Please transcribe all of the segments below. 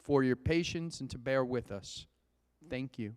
for your patience and to bear with us. Thank you.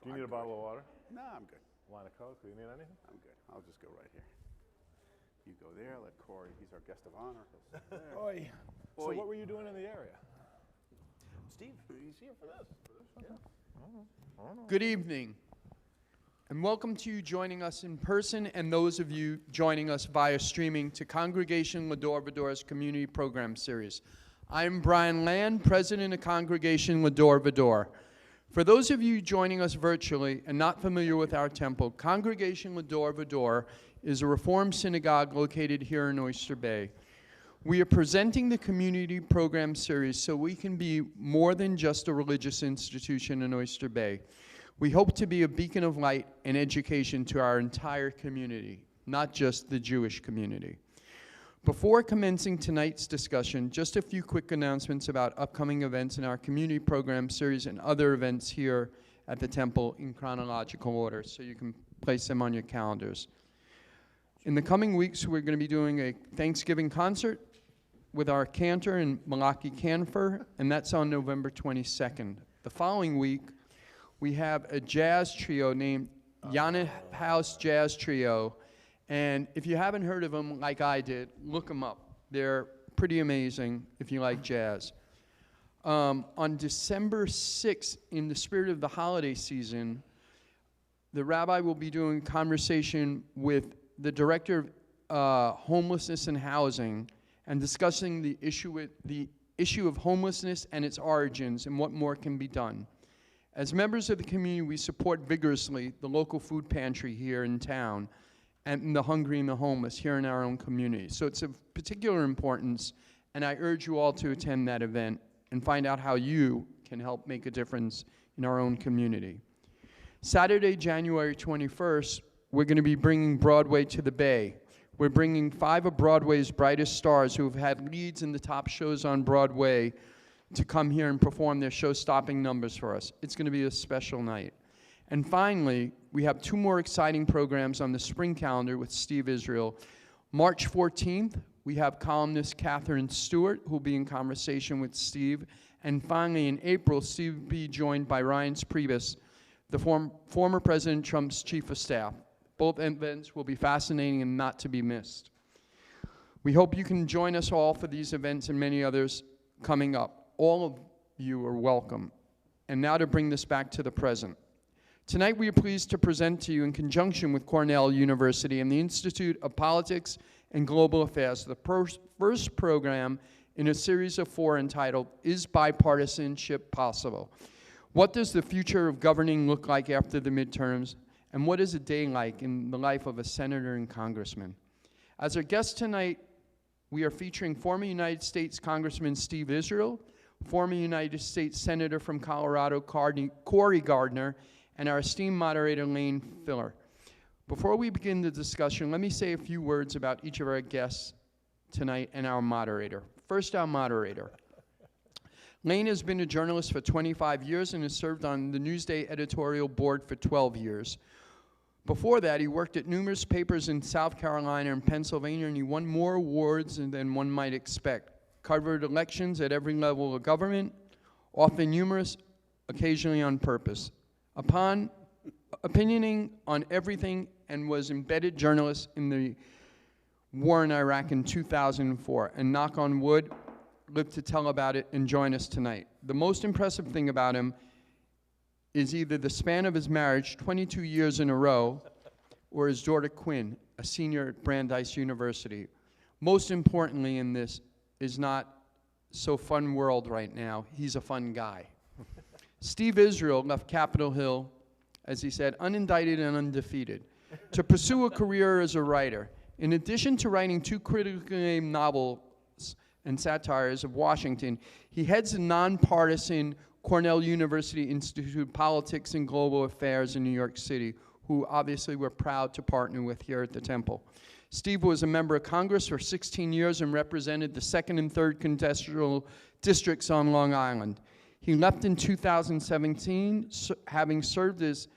Do you need a bottle of water? No, I'm good. Line of Coke? Do you need anything? I'm good. I'll just go right here. You go there, let Cory, he's our guest of honor. Oi. So Oi. what were you doing in the area? Steve, he's here for this. Yeah. Good evening, and welcome to you joining us in person and those of you joining us via streaming to Congregation Lador Vador's Community Program Series. I'm Brian Land, President of Congregation Lador Vador. For those of you joining us virtually and not familiar with our temple, Congregation Lador Vador is a Reformed synagogue located here in Oyster Bay. We are presenting the Community Program Series so we can be more than just a religious institution in Oyster Bay. We hope to be a beacon of light and education to our entire community, not just the Jewish community. Before commencing tonight's discussion, just a few quick announcements about upcoming events in our Community Program Series and other events here at the temple in chronological order, so you can place them on your calendars. In the coming weeks, we're going to be doing a Thanksgiving concert with our cantor and Malaki Canfer, and that's on November 22nd. The following week, we have a jazz trio named Yana House Jazz Trio. And if you haven't heard of them like I did, look them up. They're pretty amazing if you like jazz. On December 6th, in the spirit of the holiday season, the rabbi will be doing conversation with the director of homelessness and housing and discussing the issue of homelessness and its origins and what more can be done. As members of the community, we support vigorously the local food pantry here in town and the hungry and the homeless here in our own community. So it's of particular importance, and I urge you all to attend that event and find out how you can help make a difference in our own community. Saturday, January 21st, we're going to be bringing Broadway to the Bay we're bringing 5 of Broadway's brightest stars who have had leads in the top shows on Broadway to come here and perform their show-stopping numbers for us. It's going to be a special night. And finally, we have 2 more exciting programs on the spring calendar with Steve Israel. March 14th, we have columnist Catherine Stewart, who will be in conversation with Steve. And finally, in April, Steve will be joined by Ryan Priebus, the former President Trump's chief of staff. Both events will be fascinating and not to be missed. We hope you can join us all for these events and many others coming up. All of you are welcome. And now to bring this back to the present. Tonight we are pleased to present to you in conjunction with Cornell University and the Institute of Politics and Global Affairs the first program in a series of 4 entitled, Is Bipartisanship Possible? What does the future of governing look like after the midterms? And what is a day like in the life of a senator and congressman? As our guest tonight, we are featuring former United States Congressman Steve Israel, former United States Senator from Colorado, Cory Gardner, and our esteemed moderator, Lane Filler. Before we begin the discussion, let me say a few words about each of our guests tonight and our moderator. First, our moderator. Lane has been a journalist for 25 years and has served on the Newsday editorial board for 12 years. Before that, he worked at numerous papers in South Carolina and Pennsylvania, and he won more awards than one might expect. Covered elections at every level of government, often humorous, occasionally on purpose. Upon opinioning on everything, and was embedded journalist in the war in Iraq in 2004. And knock on wood, lived to tell about it and join us tonight. The most impressive thing about him is either the span of his marriage, 22 years in a row, or his daughter Quinn, a senior at Brandeis University. Most importantly in this is not so fun world right now, he's a fun guy. Steve Israel left Capitol Hill, as he said, unindicted and undefeated, to pursue a career as a writer. In addition to writing 2 critically acclaimed novels and satires of Washington, he heads a nonpartisan Cornell University Institute of Politics and Global Affairs in New York City, who obviously we're proud to partner with here at the Temple. Steve was a member of Congress for 16 years and represented the 2nd and 3rd congressional districts on Long Island. He left in 2017, having served as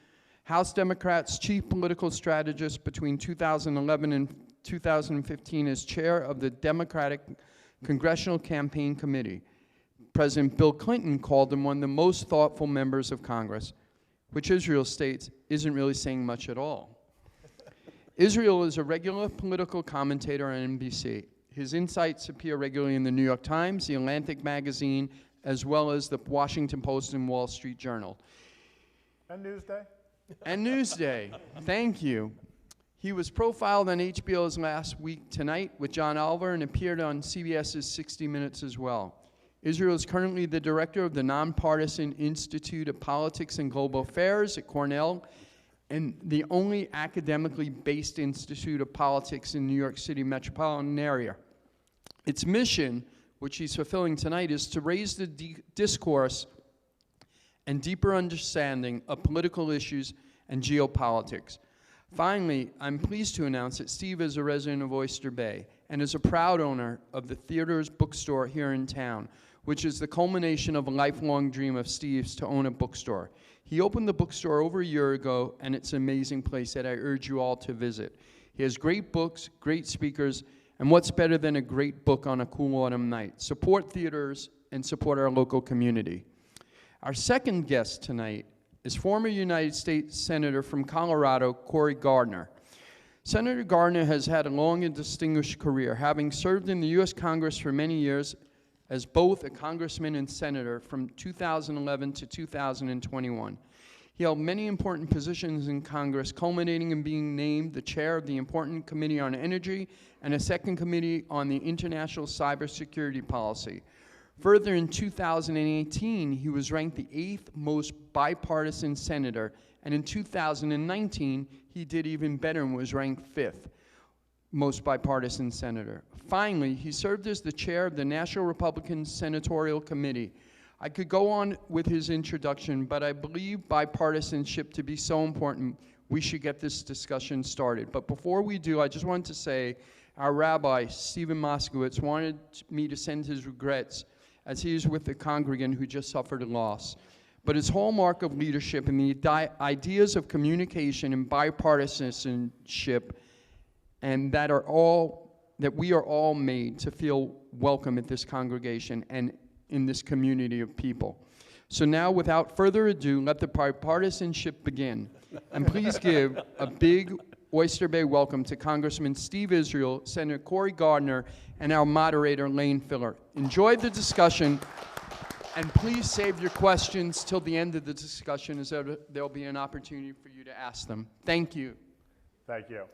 House Democrats' chief political strategist between 2011 and 2015 as chair of the Democratic Congressional Campaign Committee. President Bill Clinton called him one of the most thoughtful members of Congress, which Israel states isn't really saying much at all. Israel is a regular political commentator on NBC. His insights appear regularly in the New York Times, the Atlantic magazine, as well as the Washington Post and Wall Street Journal. And Newsday. And Newsday, thank you. He was profiled on HBO's Last Week Tonight with John Oliver and appeared on CBS's 60 Minutes as well. Israel is currently the director of the Nonpartisan Institute of Politics and Global Affairs at Cornell, and the only academically based institute of politics in New York City metropolitan area. Its mission, which he's fulfilling tonight, is to raise the discourse and deeper understanding of political issues and geopolitics. Finally, I'm pleased to announce that Steve is a resident of Oyster Bay and is a proud owner of the Theater's Bookstore here in town, which is the culmination of a lifelong dream of Steve's to own a bookstore. He opened the bookstore over a year ago, and it's an amazing place that I urge you all to visit. He has great books, great speakers, and what's better than a great book on a cool autumn night? Support theaters and support our local community. Our second guest tonight is former United States Senator from Colorado, Cory Gardner. Senator Gardner has had a long and distinguished career, having served in the U.S. Congress for many years as both a congressman and senator from 2011 to 2021. He held many important positions in Congress, culminating in being named the chair of the important Committee on Energy and a second committee on the International Cybersecurity Policy. Further, in 2018, he was ranked the 8th most bipartisan senator, and in 2019, he did even better and was ranked 5th most bipartisan senator. Finally, he served as the chair of the National Republican Senatorial Committee. I could go on with his introduction, but I believe bipartisanship to be so important, we should get this discussion started. But before we do, I just wanted to say Our rabbi, Stephen Moskowitz, wanted me to send his regrets as he is with a congregant who just suffered a loss. But his hallmark of leadership and the ideas of communication and bipartisanship, and that we are all made to feel welcome at this congregation and in this community of people. So now, without further ado, let the bipartisanship begin. And please give a big Oyster Bay welcome to Congressman Steve Israel, Senator Cory Gardner, and our moderator, Lane Filler. Enjoy the discussion, and please save your questions till the end of the discussion, as there'll be an opportunity for you to ask them. Thank you. Thank you.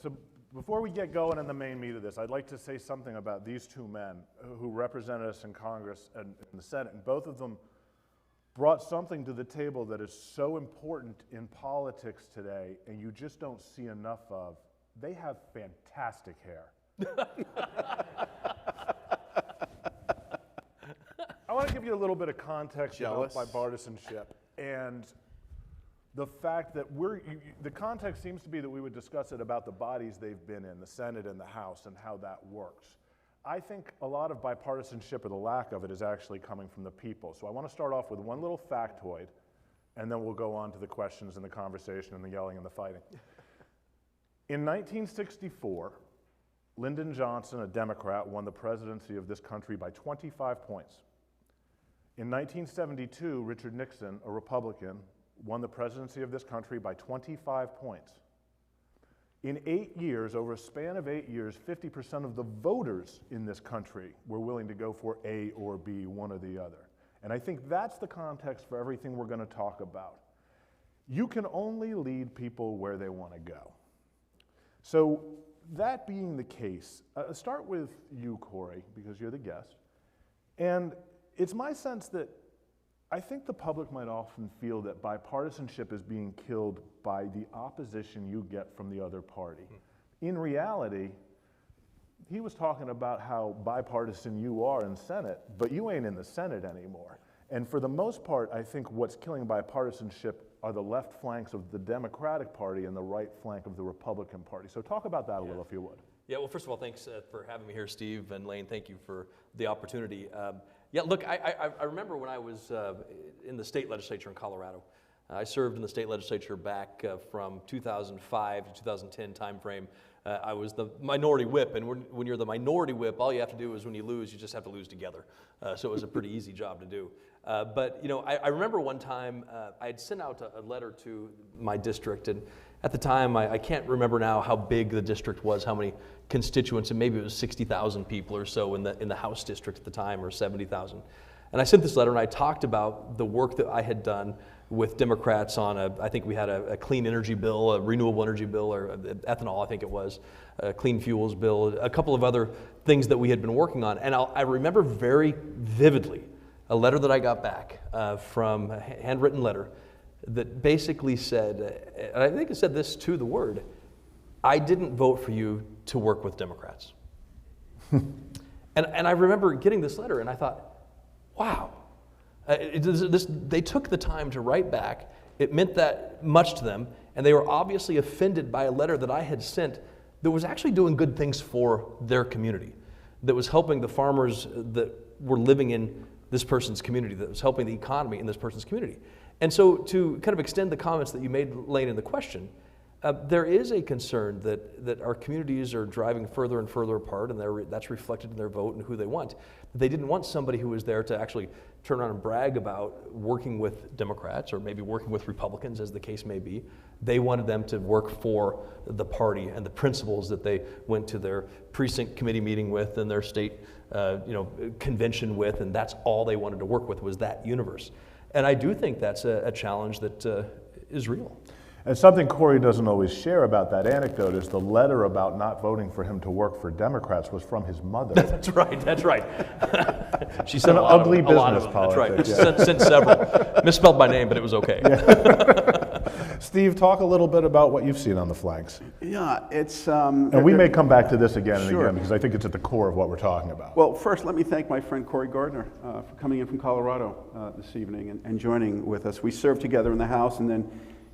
So before we get going in the main meat of this, I'd like to say something about these two men who represented us in Congress and in the Senate, and both of them brought something to the table that is so important in politics today, and you just don't see enough of. They have fantastic hair. I want to give you a little bit of context about bipartisanship and the fact that the context seems to be that we would discuss it about the bodies they've been in, the Senate and the House, and how that works. I think a lot of bipartisanship, or the lack of it, is actually coming from the people. So I want to start off with one little factoid, and then we'll go on to the questions and the conversation and the yelling and the fighting. In 1964, Lyndon Johnson, a Democrat, won the presidency of this country by 25 points. In 1972, Richard Nixon, a Republican, won the presidency of this country by 25 points. In 8 years, over a span of 8 years, 50% of the voters in this country were willing to go for A or B, one or the other. And I think that's the context for everything we're going to talk about. You can only lead people where they want to go. So that being the case, start with you, Cory, because you're the guest. And it's my sense that I think the public might often feel that bipartisanship is being killed by the opposition you get from the other party. In reality, he was talking about how bipartisan you are in Senate, but you ain't in the Senate anymore. And for the most part, I think what's killing bipartisanship are the left flanks of the Democratic Party and the right flank of the Republican Party. So talk about that a little, if you would. Yeah, well, first of all, thanks for having me here, Steve, and Lane, thank you for the opportunity. Yeah, look, I remember when I was in the state legislature in Colorado. I served in the state legislature back from 2005 to 2010 timeframe. I was the minority whip, and when you're the minority whip, all you have to do is when you lose, you just have to lose together. So it was a pretty easy job to do. But you know, I remember one time I had sent out a letter to my district, and at the time, I can't remember now how big the district was, how many constituents, and maybe it was 60,000 people or so in the House district at the time, or 70,000. And I sent this letter, and I talked about the work that I had done with Democrats on I think we had a clean energy bill, a renewable energy bill, or ethanol, I think it was, a clean fuels bill, a couple of other things that we had been working on. And I remember very vividly a letter that I got back from a handwritten letter that basically said, and I think it said this to the word, I didn't vote for you to work with Democrats. and I remember getting this letter and I thought, wow. They took the time to write back. It meant that much to them, and they were obviously offended by a letter that I had sent that was actually doing good things for their community, that was helping the farmers that were living in this person's community, that was helping the economy in this person's community. And so to kind of extend the comments that you made, Lane, in the question, there is a concern that our communities are driving further and further apart, and that's reflected in their vote and who they want. They didn't want somebody who was there to actually turn around and brag about working with Democrats or maybe working with Republicans, as the case may be. They wanted them to work for the party and the principles that they went to their precinct committee meeting with and their state convention with, and that's all they wanted to work with, was that universe. And I do think that's a challenge that is real. And something Cory doesn't always share about that anecdote is the letter about not voting for him to work for Democrats was from his mother. That's right, that's right. She It's sent an a lot ugly of them, business politics. That's Yeah. right, sent several. Misspelled my name, but it was okay. Yeah. Steve, talk a little bit about what you've seen on the flanks. Yeah, it's... And we may come back to this again and Sure. again, because I think it's at the core of what we're talking about. Well, first, let me thank my friend Cory Gardner for coming in from Colorado this evening and joining with us. We served together in the House, and then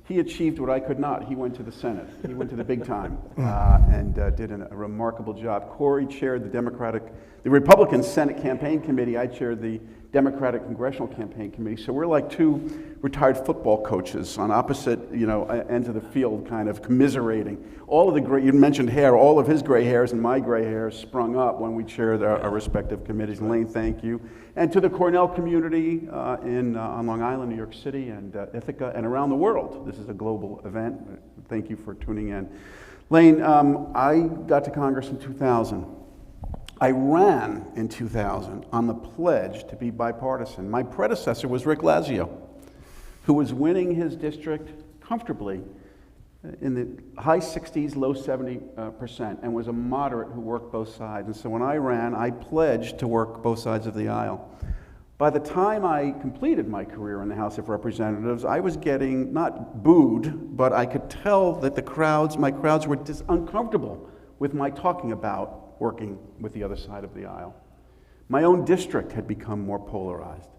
He achieved what I could not. He went to the Senate. He went to the big time and did a remarkable job. Cory chaired the Republican Senate Campaign Committee. I chaired the Democratic Congressional Campaign Committee. So we're like two retired football coaches on opposite, ends of the field, kind of commiserating. All of the gray, you mentioned hair, all of his gray hairs and my gray hairs sprung up when we chaired our respective committees. Lane, thank you. And to the Cornell community on Long Island, New York City, and Ithaca, and around the world. This is a global event. Thank you for tuning in. Lane, I got to Congress in 2000. I ran in 2000 on the pledge to be bipartisan. My predecessor was Rick Lazio, who was winning his district comfortably in the high 60s, low 70%, and was a moderate who worked both sides. And so when I ran, I pledged to work both sides of the aisle. By the time I completed my career in the House of Representatives, I was getting not booed, but I could tell that my crowds were uncomfortable with my talking about working with the other side of the aisle. My own district had become more polarized.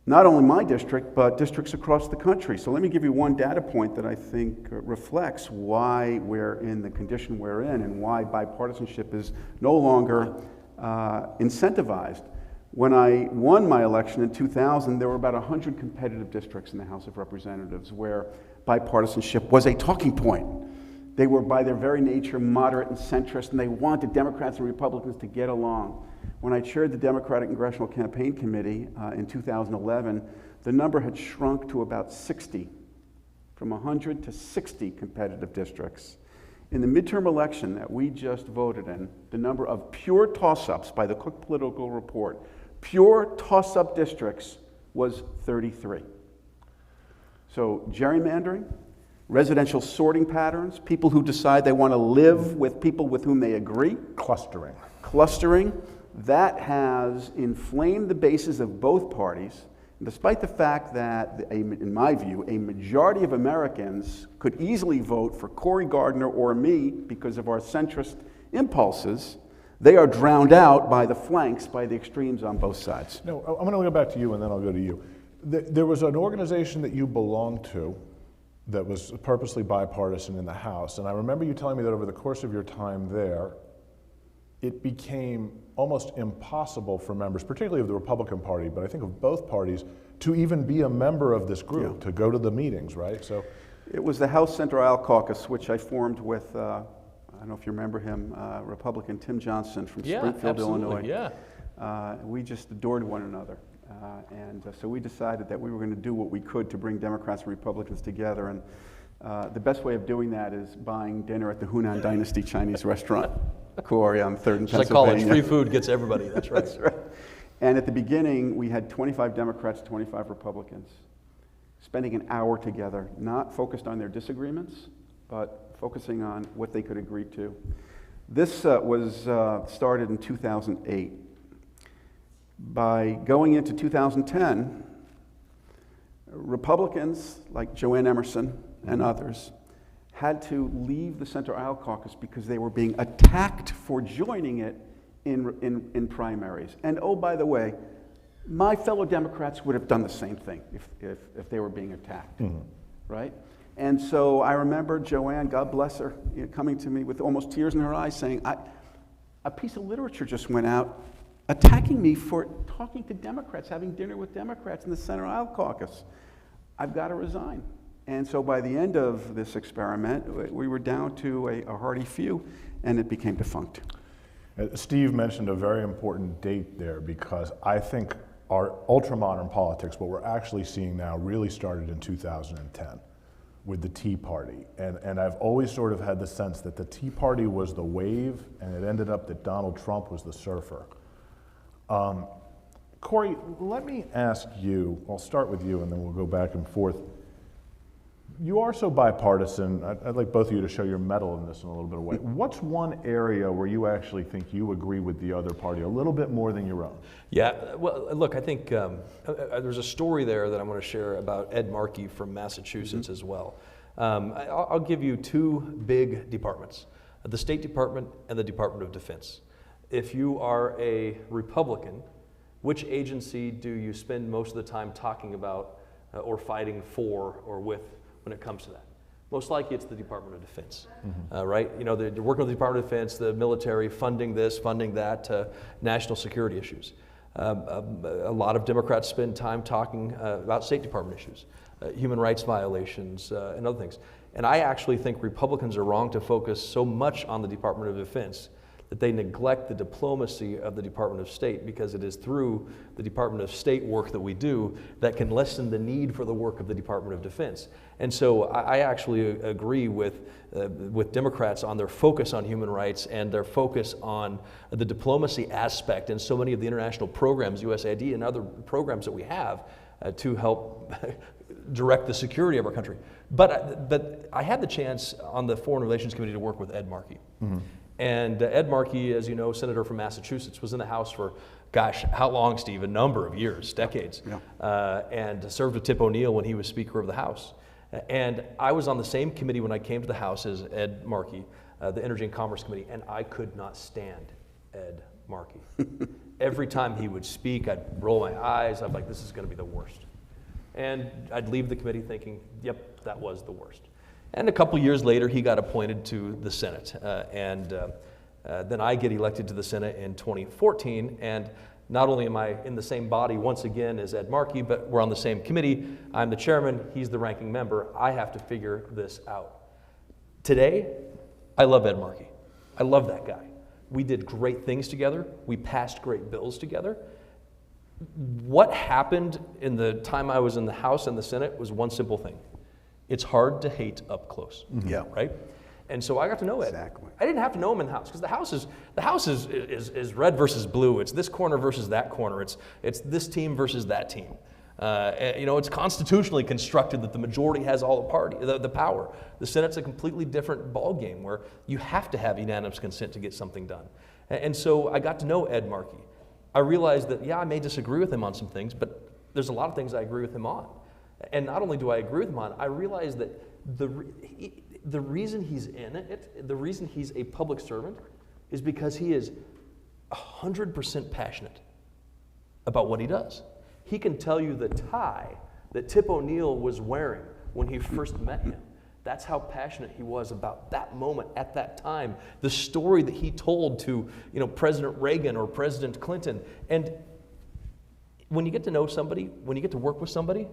Not only my district, but districts across the country. So let me give you one data point that I think reflects why we're in the condition we're in and why bipartisanship is no longer incentivized. When I won my election in 2000, there were about 100 competitive districts in the House of Representatives where bipartisanship was a talking point. They were, by their very nature, moderate and centrist, and they wanted Democrats and Republicans to get along. When I chaired the Democratic Congressional Campaign Committee in 2011, the number had shrunk to about 60, from 100 to 60 competitive districts. In the midterm election that we just voted in, the number of pure toss-ups by the Cook Political Report, pure toss-up districts was 33. So gerrymandering, residential sorting patterns, people who decide they want to live with people with whom they agree. Clustering, that has inflamed the bases of both parties, despite the fact that, in my view, a majority of Americans could easily vote for Cory, Gardner, or me because of our centrist impulses. They are drowned out by the flanks, by the extremes on both sides. No, I'm going to go back to you and then I'll go to you. There was an organization that you belonged to that was purposely bipartisan in the House. And I remember you telling me that over the course of your time there, it became almost impossible for members, particularly of the Republican Party, but I think of both parties, to even be a member of this group, to go to the meetings, right? So it was the House Central Aisle Caucus, which I formed with, I don't know if you remember him, Republican Tim Johnson from Springfield, Illinois. Yeah. We just adored one another. So we decided that we were going to do what we could to bring Democrats and Republicans together. And the best way of doing that is buying dinner at the Hunan Dynasty Chinese restaurant, Cory, on 3rd and Pennsylvania. Just like college, free food gets everybody, that's right. That's right. And at the beginning, we had 25 Democrats, 25 Republicans, spending an hour together, not focused on their disagreements, but focusing on what they could agree to. This was started in 2008. By going into 2010, Republicans like Joanne Emerson and others had to leave the Central Aisle Caucus because they were being attacked for joining it in primaries. And oh, by the way, my fellow Democrats would have done the same thing if they were being attacked, right? And so I remember Joanne, God bless her, coming to me with almost tears in her eyes saying, a piece of literature just went out attacking me for talking to Democrats, having dinner with Democrats in the Center Aisle Caucus. I've got to resign. And so by the end of this experiment, we were down to a hearty few, and it became defunct. Steve mentioned a very important date there because I think our ultra-modern politics, what we're actually seeing now, really started in 2010 with the Tea Party. And I've always sort of had the sense that the Tea Party was the wave, and it ended up that Donald Trump was the surfer. Cory, let me ask you, I'll start with you and then we'll go back and forth. You are so bipartisan, I'd like both of you to show your mettle in this in a little bit of way. What's one area where you actually think you agree with the other party a little bit more than your own? Yeah, well, look, I think there's a story there that I'm going to share about Ed Markey from Massachusetts as well. I'll give you two big departments, the State Department and the Department of Defense. If you are a Republican, which agency do you spend most of the time talking about or fighting for or with when it comes to that? Most likely it's the Department of Defense, right? You know, they're working with the Department of Defense, the military, funding this, funding that, national security issues. A lot of Democrats spend time talking about State Department issues, human rights violations, and other things. And I actually think Republicans are wrong to focus so much on the Department of Defense that they neglect the diplomacy of the Department of State, because it is through the Department of State work that we do that can lessen the need for the work of the Department of Defense. And so I actually agree with Democrats on their focus on human rights and their focus on the diplomacy aspect and so many of the international programs, USAID and other programs that we have to help direct the security of our country. But I had the chance on the Foreign Relations Committee to work with Ed Markey. And Ed Markey, as you know, senator from Massachusetts, was in the House for, gosh, how long, Steve? A number of years, decades. Yeah. And served with Tip O'Neill when he was Speaker of the House. And I was on the same committee when I came to the House as Ed Markey, the Energy and Commerce Committee, and I could not stand Ed Markey. Every time he would speak, I'd roll my eyes. I'd be like, this is going to be the worst. And I'd leave the committee thinking, yep, that was the worst. And a couple years later, he got appointed to the Senate. Then I get elected to the Senate in 2014. And not only am I in the same body once again as Ed Markey, but we're on the same committee. I'm the chairman, he's the ranking member. I have to figure this out. Today, I love Ed Markey. I love that guy. We did great things together. We passed great bills together. What happened in the time I was in the House and the Senate was one simple thing. It's hard to hate up close. Yeah. Right? And so I got to know Ed. Exactly. I didn't have to know him in the House, because the House is red versus blue. It's this corner versus that corner. It's this team versus that team. You know, it's constitutionally constructed that the majority has all the power. The Senate's a completely different ballgame where you have to have unanimous consent to get something done. And so I got to know Ed Markey. I realized that, yeah, I may disagree with him on some things, but there's a lot of things I agree with him on. And not only do I agree with him on, I realize that the reason he's in it, the reason he's a public servant, is because he is 100% passionate about what he does. He can tell you the tie that Tip O'Neill was wearing when he first met him. That's how passionate he was about that moment at that time. The story that he told to, you know, President Reagan or President Clinton. And when you get to know somebody, when you get to work with somebody,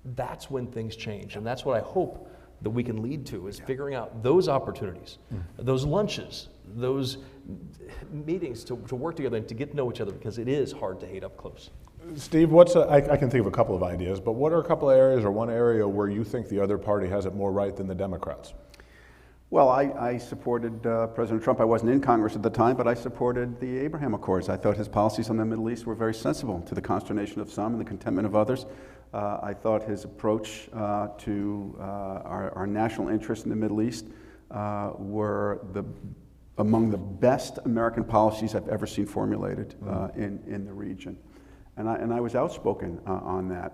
that's when things change. And that's what I hope that we can lead to, is figuring out those opportunities, those lunches, those meetings to work together and to get to know each other, because it is hard to hate up close. Steve, I can think of a couple of ideas, but what are a couple of areas or one area where you think the other party has it more right than the Democrats? Well, I supported President Trump. I wasn't in Congress at the time, but I supported the Abraham Accords. I thought his policies on the Middle East were very sensible, to the consternation of some and the contentment of others. I thought his approach to our national interests in the Middle East were among the best American policies I've ever seen formulated in the region. And I was outspoken on that.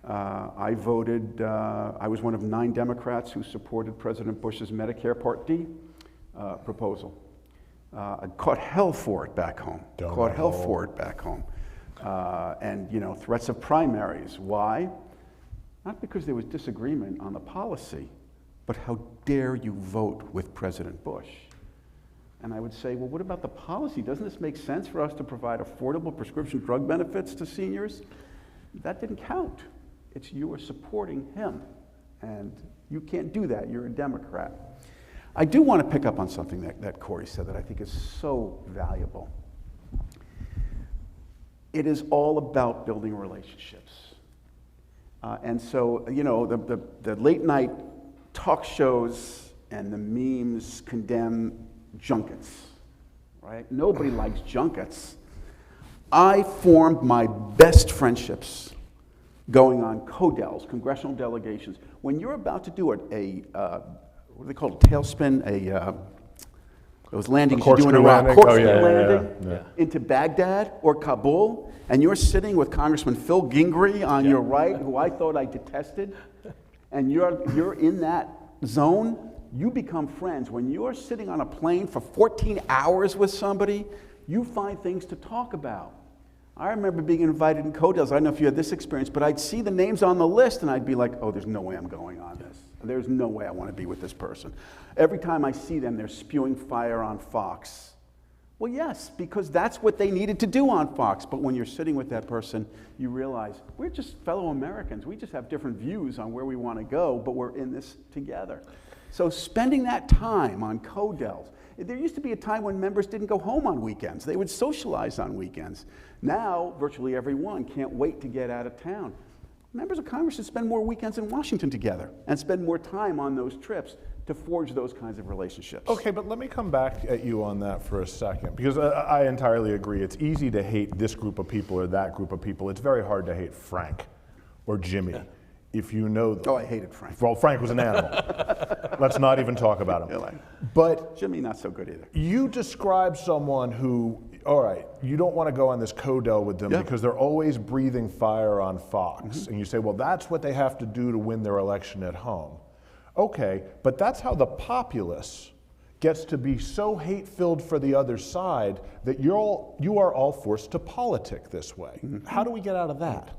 I voted, I was one of 9 Democrats who supported President Bush's Medicare Part D proposal. I caught hell for it back home. And, you know, threats of primaries. Why? Not because there was disagreement on the policy, but how dare you vote with President Bush? And I would say, well, what about the policy? Doesn't this make sense for us to provide affordable prescription drug benefits to seniors? That didn't count. It's you are supporting him, and you can't do that. You're a Democrat. I do want to pick up on something that Cory said that I think is so valuable. It is all about building relationships. And so, you know, the late night talk shows and the memes condemn junkets, right? Nobody likes junkets. I formed my best friendships going on CODELs, congressional delegations. When you're about to do what do they call it, tailspin, those landings you do in Iraq, landing into Baghdad or Kabul, and you're sitting with Congressman Phil Gingrey on your right, who I thought I detested, and you're in that zone, you become friends. When you're sitting on a plane for 14 hours with somebody, you find things to talk about. I remember being invited in Codell's. I don't know if you had this experience, but I'd see the names on the list and I'd be like, oh, there's no way I'm going on this. There's no way I want to be with this person. Every time I see them, they're spewing fire on Fox. Well, yes, because that's what they needed to do on Fox. But when you're sitting with that person, you realize we're just fellow Americans. We just have different views on where we want to go, but we're in this together. So spending that time on Codell's, there used to be a time when members didn't go home on weekends. They would socialize on weekends. Now, virtually everyone can't wait to get out of town. Members of Congress should spend more weekends in Washington together and spend more time on those trips to forge those kinds of relationships. Okay, but let me come back at you on that for a second, because I entirely agree. It's easy to hate this group of people or that group of people. It's very hard to hate Frank or Jimmy if you know them. Oh, I hated Frank. Well, Frank was an animal. Let's not even talk about him. But Jimmy, not so good either. You describe someone who, all right, you don't want to go on this Codell with them because they're always breathing fire on Fox. And you say, well, that's what they have to do to win their election at home. Okay, but that's how the populace gets to be so hate-filled for the other side that you are all forced to politic this way. How do we get out of that?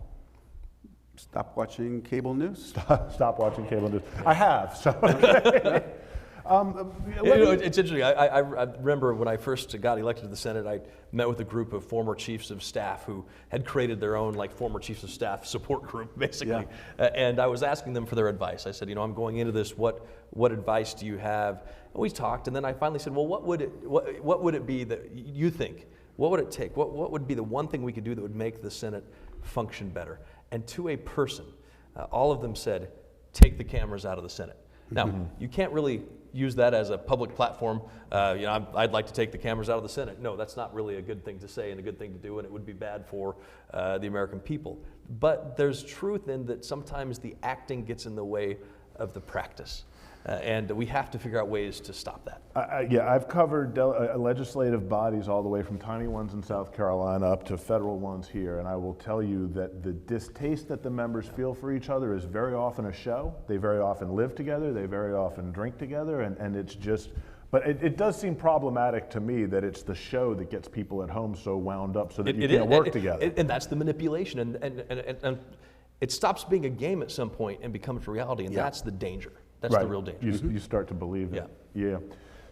Stop watching cable news. Stop watching cable news. I have. So. It's interesting. I remember when I first got elected to the Senate, I met with a group of former chiefs of staff who had created their own former chiefs of staff support group, basically. And I was asking them for their advice. I said, I'm going into this. What advice do you have? And we talked, and then I finally said, well, what would it be that you think? What would it take? What would be the one thing we could do that would make the Senate function better? And to a person, all of them said, take the cameras out of the Senate. Now, you can't really use that as a public platform. I'd like to take the cameras out of the Senate. No, that's not really a good thing to say and a good thing to do, and it would be bad for the American people. But there's truth in that sometimes the acting gets in the way of the practice. And we have to figure out ways to stop that. I've covered legislative bodies all the way from tiny ones in South Carolina up to federal ones here, and I will tell you that the distaste that the members feel for each other is very often a show. They very often live together, they very often drink together, and it's just, but it does seem problematic to me that it's the show that gets people at home so wound up so that you can't work together. And that's the manipulation, and it stops being a game at some point and becomes reality, and that's the danger. That's the real danger. You start to believe it. Yeah.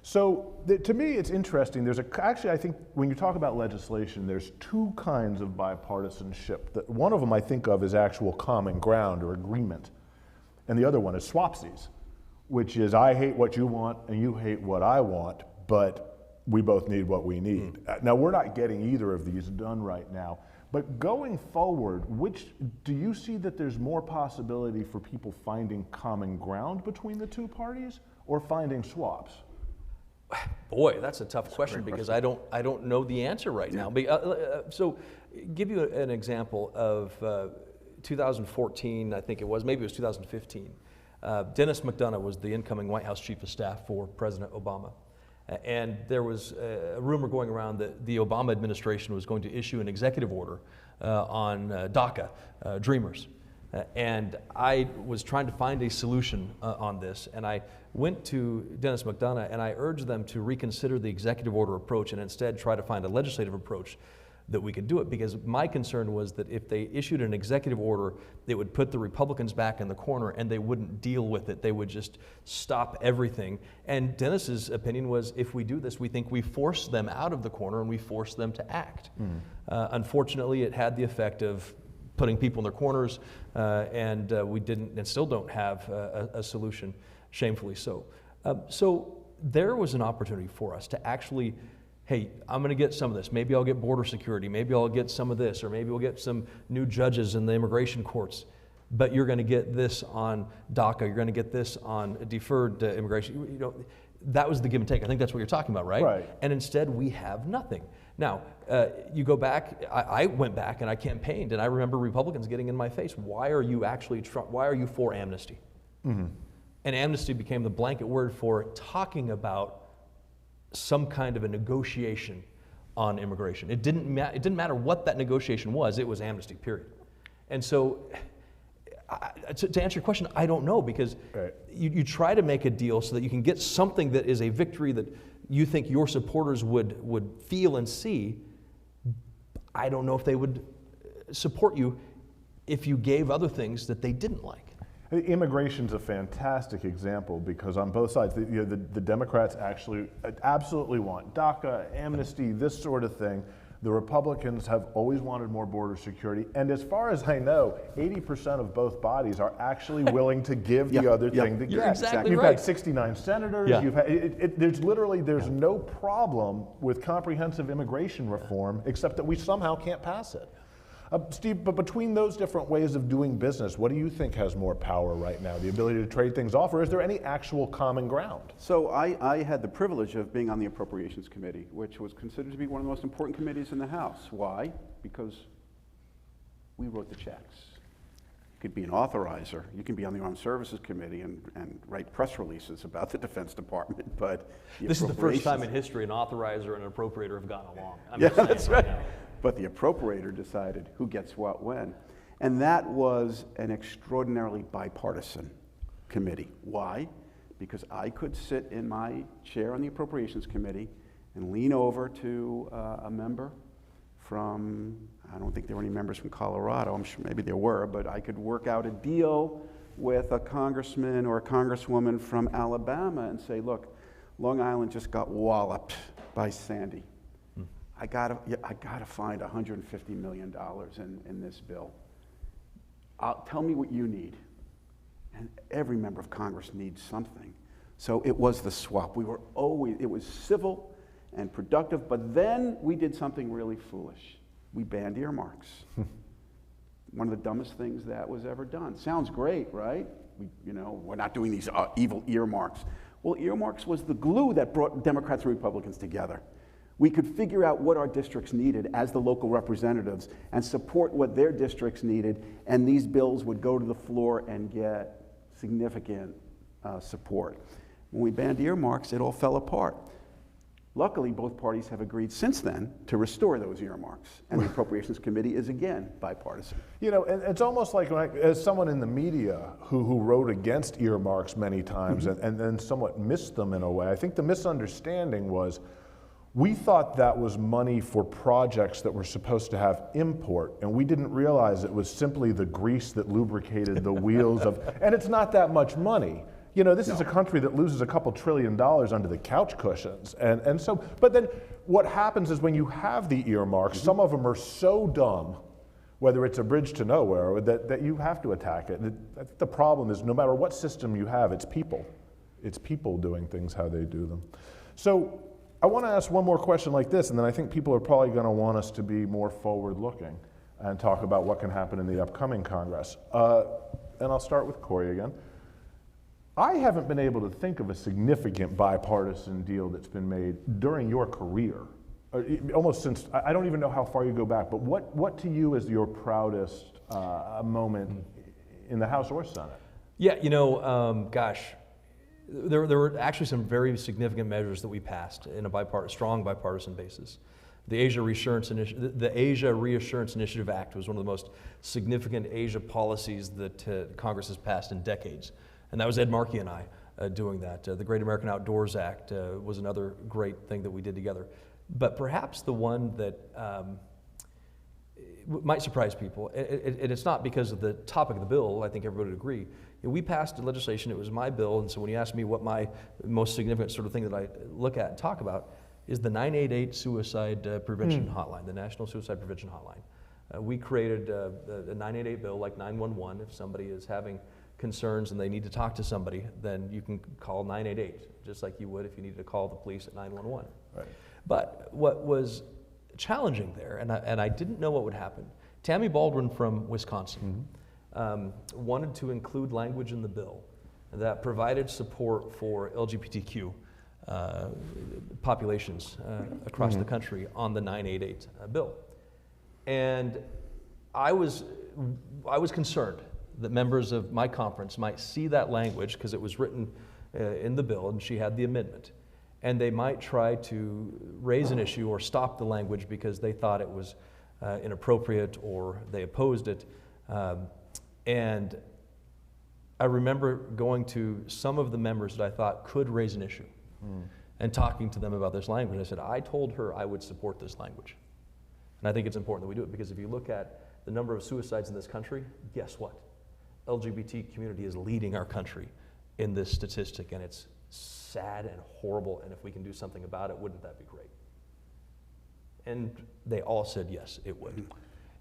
So to me, it's interesting. Actually, I think when you talk about legislation, there's two kinds of bipartisanship. One of them I think of as actual common ground or agreement, and the other one is swapsies, which is I hate what you want and you hate what I want, but we both need what we need. Now, we're not getting either of these done right now. But going forward, do you see that there's more possibility for people finding common ground between the two parties or finding swaps? Boy, that's a tough question because I don't know the answer right now. So give you an example of 2014, I think it was, maybe it was 2015. Dennis McDonough was the incoming White House Chief of Staff for President Obama. And there was a rumor going around that the Obama administration was going to issue an executive order on DACA, Dreamers. And I was trying to find a solution on this, and I went to Dennis McDonough and I urged them to reconsider the executive order approach and instead try to find a legislative approach that we could do it, because my concern was that if they issued an executive order, it would put the Republicans back in the corner and they wouldn't deal with it. They would just stop everything. And Dennis's opinion was, if we do this, we think we force them out of the corner and we force them to act. Unfortunately, it had the effect of putting people in their corners, and we didn't and still don't have a solution, shamefully so. So there was an opportunity for us to actually, hey, I'm going to get some of this. Maybe I'll get border security. Maybe I'll get some of this, or maybe we'll get some new judges in the immigration courts. But you're going to get this on DACA. You're going to get this on deferred immigration. That was the give and take. I think that's what you're talking about, right? Right. And instead, we have nothing. Now, you go back. I went back and I campaigned, and I remember Republicans getting in my face. Why are you for amnesty? And amnesty became the blanket word for talking about some kind of a negotiation on immigration. It didn't matter what that negotiation was. It was amnesty, period. And so, to answer your question, I don't know, because you try to make a deal so that you can get something that is a victory that you think your supporters would feel and see. I don't know if they would support you if you gave other things that they didn't like. Immigration's a fantastic example because on both sides, the Democrats absolutely want DACA, amnesty, this sort of thing. The Republicans have always wanted more border security, and as far as I know, 80% of both bodies are actually willing to give the other thing to You're get. exactly You've right. had 69 senators. Yeah. You've had, there's no problem with comprehensive immigration reform, except that we somehow can't pass it. Steve, but between those different ways of doing business, what do you think has more power right now? The ability to trade things off, or is there any actual common ground? So I had the privilege of being on the Appropriations Committee, which was considered to be one of the most important committees in the House. Why? Because we wrote the checks. You could be an authorizer. You can be on the Armed Services Committee and write press releases about the Defense Department, but This is the first time in history an authorizer and an appropriator have gotten along. I'm Yeah, just saying that's right right. now. But the appropriator decided who gets what when. And that was an extraordinarily bipartisan committee. Why? Because I could sit in my chair on the Appropriations Committee and lean over to a member from, I don't think there were any members from Colorado, I'm sure maybe there were, but I could work out a deal with a congressman or a congresswoman from Alabama and say, look, Long Island just got walloped by Sandy. I gotta find $150 million in this bill. Tell me what you need. And every member of Congress needs something. So it was the swap. It was civil and productive, but then we did something really foolish. We banned earmarks. One of the dumbest things that was ever done. Sounds great, right? We're not doing these evil earmarks. Well, earmarks was the glue that brought Democrats and Republicans together. We could figure out what our districts needed as the local representatives and support what their districts needed, and these bills would go to the floor and get significant support. When we banned earmarks, it all fell apart. Luckily, both parties have agreed since then to restore those earmarks, and the Appropriations Committee is again bipartisan. And it's almost like, as someone in the media who wrote against earmarks many times and then somewhat missed them in a way, I think the misunderstanding was we thought that was money for projects that were supposed to have import, and we didn't realize it was simply the grease that lubricated the wheels of, and it's not that much money. This is a country that loses a couple $1 trillion under the couch cushions. And so, but then what happens is when you have the earmarks, some of them are so dumb, whether it's a bridge to nowhere, that you have to attack it. I think the problem is no matter what system you have, it's people. It's people doing things how they do them. So I want to ask one more question like this, and then I think people are probably going to want us to be more forward-looking and talk about what can happen in the upcoming Congress. And I'll start with Cory again. I haven't been able to think of a significant bipartisan deal that's been made during your career, almost since, I don't even know how far you go back, but what to you is your proudest moment in the House or Senate? Yeah, gosh, there were actually some very significant measures that we passed in a strong bipartisan basis. The Asia Reassurance Initiative Act was one of the most significant Asia policies that Congress has passed in decades. And that was Ed Markey and I doing that. The Great American Outdoors Act was another great thing that we did together. But perhaps the one that might surprise people, and it's not because of the topic of the bill, I think everybody would agree. We passed legislation, it was my bill, and so when you ask me what my most significant sort of thing that I look at and talk about is the 988 Suicide Prevention Hotline, the National Suicide Prevention Hotline. We created a 988 bill like 911. If somebody is having concerns and they need to talk to somebody, then you can call 988, just like you would if you needed to call the police at 911. Right. But what was challenging there, and I didn't know what would happen, Tammy Baldwin from Wisconsin wanted to include language in the bill that provided support for LGBTQ populations across the country on the 988 bill. And I was concerned that members of my conference might see that language, because it was written in the bill and she had the amendment, and they might try to raise an issue or stop the language because they thought it was inappropriate or they opposed it. And I remember going to some of the members that I thought could raise an issue and talking to them about this language. I said, I told her I would support this language. And I think it's important that we do it, because if you look at the number of suicides in this country, guess what? LGBT community is leading our country in this statistic, and it's sad and horrible, and if we can do something about it, wouldn't that be great? And they all said yes, it would.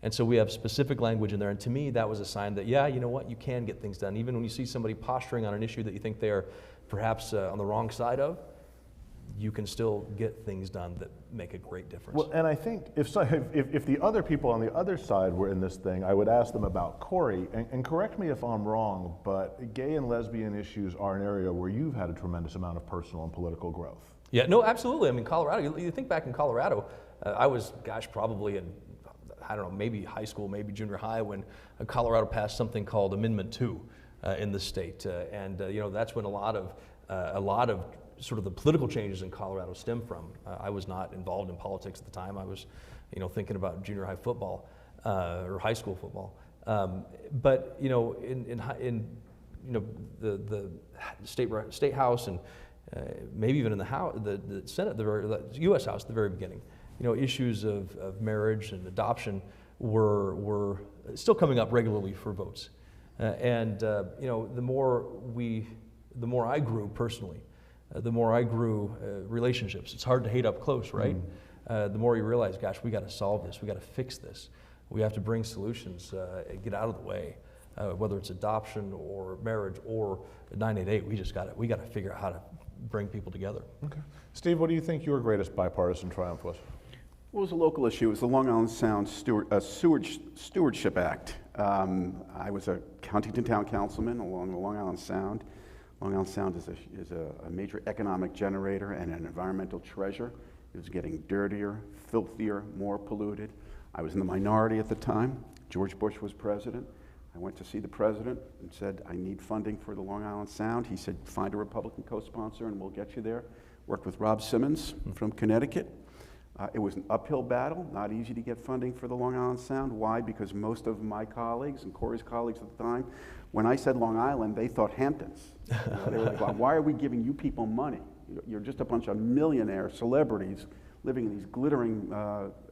And so we have specific language in there, and to me that was a sign that, yeah, you know what, you can get things done. Even when you see somebody posturing on an issue that you think they're perhaps on the wrong side of, you can still get things done that make a great difference. Well, and I think if the other people on the other side were in this thing, I would ask them about Cory, and correct me if I'm wrong, but gay and lesbian issues are an area where you've had a tremendous amount of personal and political growth. Yeah, no, absolutely. I mean, Colorado, you think back in Colorado, I was, gosh, probably in, I don't know, maybe high school, maybe junior high, when Colorado passed something called Amendment 2 in the state. You know, that's when a lot of sort of the political changes in Colorado stem from. I was not involved in politics at the time. I was, you know, thinking about junior high football or high school football. But you know, in you know the state house and maybe even in the House, the Senate, the U.S. House at the very beginning, you know, issues of marriage and adoption were still coming up regularly for votes. You know, the more I grew personally. The more I grew relationships. It's hard to hate up close, right? The more you realize, gosh, we got to solve this. We got to fix this. We have to bring solutions and get out of the way. Whether it's adoption or marriage or 988, we got to figure out how to bring people together. Okay, Steve, what do you think your greatest bipartisan triumph was? Well, it was a local issue. It was the Long Island Sound Stewardship Act. I was a Huntington Town councilman along the Long Island Sound. Long Island Sound is a major economic generator and an environmental treasure. It was getting dirtier, filthier, more polluted. I was in the minority at the time. George Bush was president. I went to see the president and said, I need funding for the Long Island Sound. He said, find a Republican co-sponsor and we'll get you there. Worked with Rob Simmons from Connecticut. It was an uphill battle, not easy to get funding for the Long Island Sound. Why? Because most of my colleagues and Cory's colleagues at the time, when I said Long Island, they thought Hamptons. They were like, why are we giving you people money? You're just a bunch of millionaire celebrities living in these glittering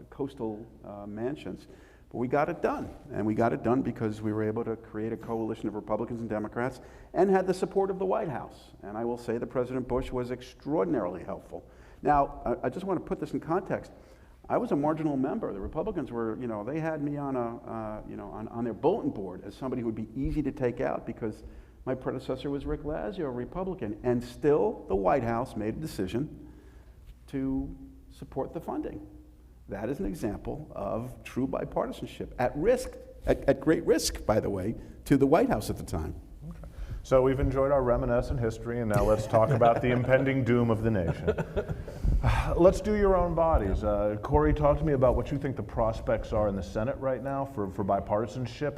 coastal mansions. But we got it done, and we got it done because we were able to create a coalition of Republicans and Democrats and had the support of the White House. And I will say that President Bush was extraordinarily helpful. Now, I just want to put this in context. I was a marginal member. The Republicans were, you know, they had me on on their bulletin board as somebody who would be easy to take out because my predecessor was Rick Lazio, a Republican, and still the White House made a decision to support the funding. That is an example of true bipartisanship at risk, at great risk, by the way, to the White House at the time. Okay. So we've enjoyed our reminiscent history, and now let's talk about the impending doom of the nation. Let's do your own bodies. Cory, talk to me about what you think the prospects are in the Senate right now for bipartisanship,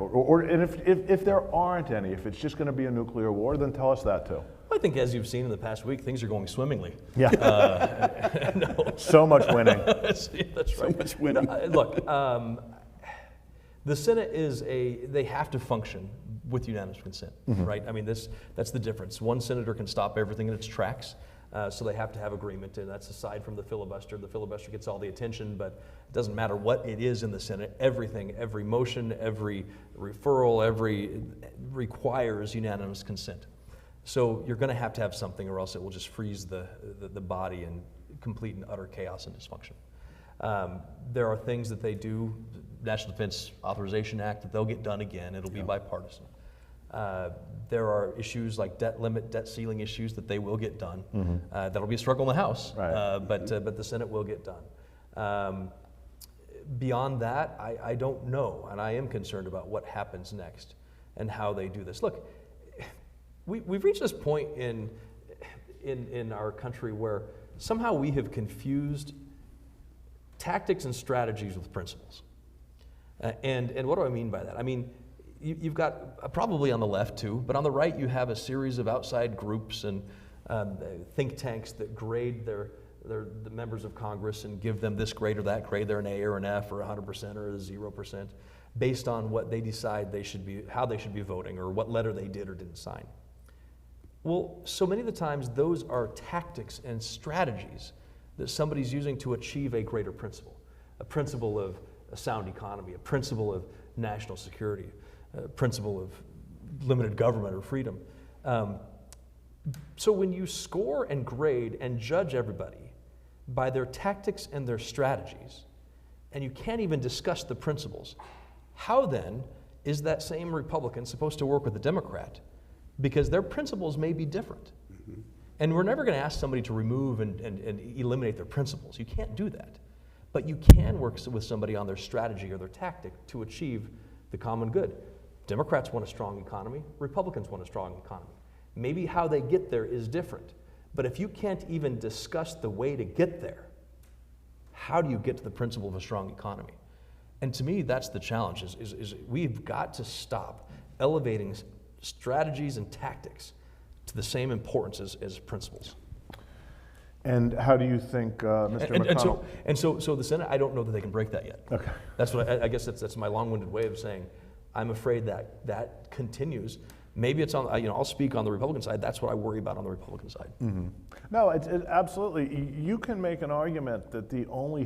and if there aren't any, if it's just going to be a nuclear war, then tell us that too. I think as you've seen in the past week, things are going swimmingly. Yeah. No. So much winning. That's right. So much winning. No, look, the Senate they have to function with unanimous consent, right? I mean, that's the difference. One senator can stop everything in its tracks, so they have to have agreement, and that's aside from the filibuster. The filibuster gets all the attention, but it doesn't matter what it is in the Senate. Everything, every motion, every referral, requires unanimous consent. So you're going to have something, or else it will just freeze the body in complete and utter chaos and dysfunction. There are things that they do, National Defense Authorization Act, that they'll get done again. It'll be bipartisan. There are issues like debt limit, debt ceiling issues that they will get done. That'll be a struggle in the House, right. But the Senate will get done. Beyond that, I don't know, and I am concerned about what happens next and how they do this. Look, we've reached this point in our country where somehow we have confused tactics and strategies with principles. And what do I mean by that? I mean, you've got, probably on the left too, but on the right you have a series of outside groups and think tanks that grade the members of Congress and give them this grade or that grade. They're an A or an F or 100% or a 0% based on what they decide how they should be voting or what letter they did or didn't sign. Well, so many of the times those are tactics and strategies that somebody's using to achieve a greater principle. A principle of a sound economy, a principle of national security, a principle of limited government or freedom. So when you score and grade and judge everybody by their tactics and their strategies, and you can't even discuss the principles, how then is that same Republican supposed to work with a Democrat? Because their principles may be different. Mm-hmm. And we're never going to ask somebody to remove and eliminate their principles. You can't do that. But you can work with somebody on their strategy or their tactic to achieve the common good. Democrats want a strong economy. Republicans want a strong economy. Maybe how they get there is different. But if you can't even discuss the way to get there, how do you get to the principle of a strong economy? And to me, that's the challenge, is we've got to stop elevating strategies and tactics to the same importance as principles. And how do you think, Mr. McConnell? And so the Senate, I don't know that they can break that yet. Okay. That's what I guess that's my long-winded way of saying I'm afraid that continues. Maybe it's on, I'll speak on the Republican side. That's what I worry about on the Republican side. Mm-hmm. No, it's absolutely. You can make an argument that the only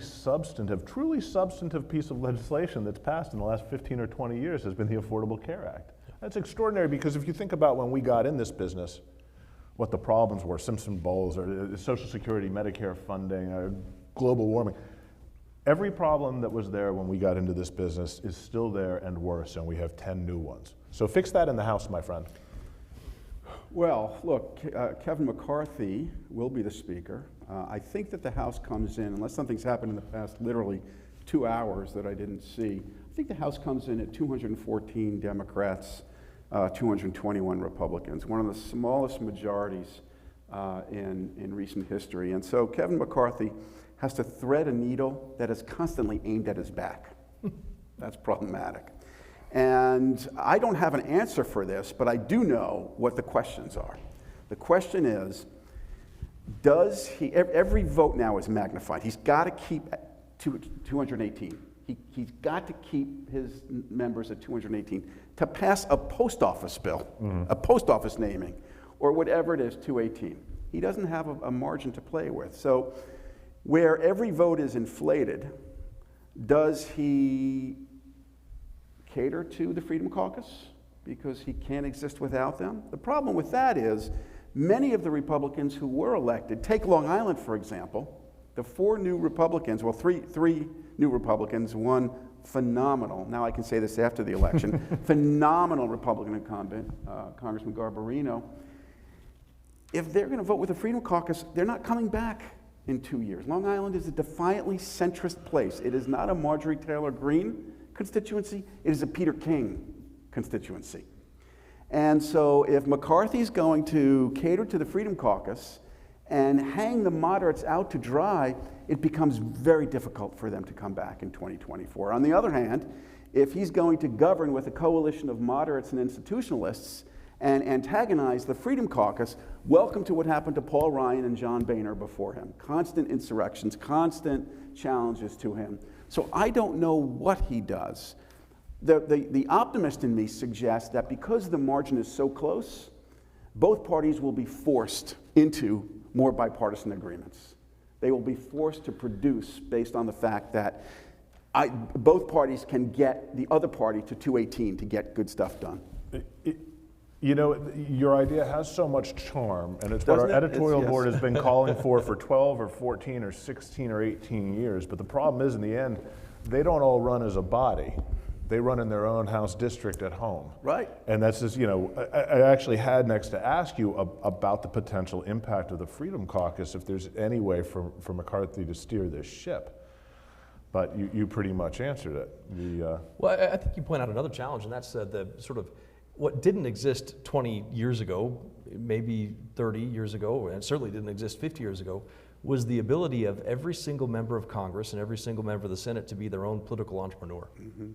truly substantive piece of legislation that's passed in the last 15 or 20 years has been the Affordable Care Act. That's extraordinary because if you think about when we got in this business, what the problems were, Simpson Bowles, or Social Security, Medicare funding, or global warming. Every problem that was there when we got into this business is still there and worse, and we have 10 new ones. So fix that in the House, my friend. Well, look, Kevin McCarthy will be the speaker. I think that the House comes in, unless something's happened in the past literally 2 hours that I didn't see, I think the House comes in at 214 Democrats, 221 Republicans, one of the smallest majorities in recent history. And so Kevin McCarthy has to thread a needle that is constantly aimed at his back. That's problematic. And I don't have an answer for this, but I do know what the questions are. The question is, does he, every vote now is magnified. He's got to keep 218. He's got to keep his members at 218 to pass a post office bill, a post office naming, or whatever it is, 218. He doesn't have a margin to play with. So where every vote is inflated, does he cater to the Freedom Caucus because he can't exist without them? The problem with that is many of the Republicans who were elected, take Long Island for example, the 4 new Republicans, well three new Republicans, one phenomenal, now I can say this after the election, phenomenal Republican incumbent, Congressman Garbarino, if they're going to vote with the Freedom Caucus, they're not coming back in 2 years. Long Island is a defiantly centrist place. It is not a Marjorie Taylor Greene constituency, it is a Peter King constituency. And so if McCarthy's going to cater to the Freedom Caucus and hang the moderates out to dry, it becomes very difficult for them to come back in 2024. On the other hand, if he's going to govern with a coalition of moderates and institutionalists and antagonize the Freedom Caucus, welcome to what happened to Paul Ryan and John Boehner before him. Constant insurrections, constant challenges to him. So I don't know what he does. The optimist in me suggests that because the margin is so close, both parties will be forced into more bipartisan agreements. They will be forced to produce based on the fact that both parties can get the other party to 218 to get good stuff done. You know, your idea has so much charm, and it's what our editorial board has been calling for 12 or 14 or 16 or 18 years. But the problem is, in the end, they don't all run as a body. They run in their own House district at home. Right. And that's just, I actually had next to ask you about the potential impact of the Freedom Caucus if there's any way for McCarthy to steer this ship. But you pretty much answered it. Well, I think you point out another challenge, and that's the sort of what didn't exist 20 years ago, maybe 30 years ago, and certainly didn't exist 50 years ago, was the ability of every single member of Congress and every single member of the Senate to be their own political entrepreneur. Mm-hmm.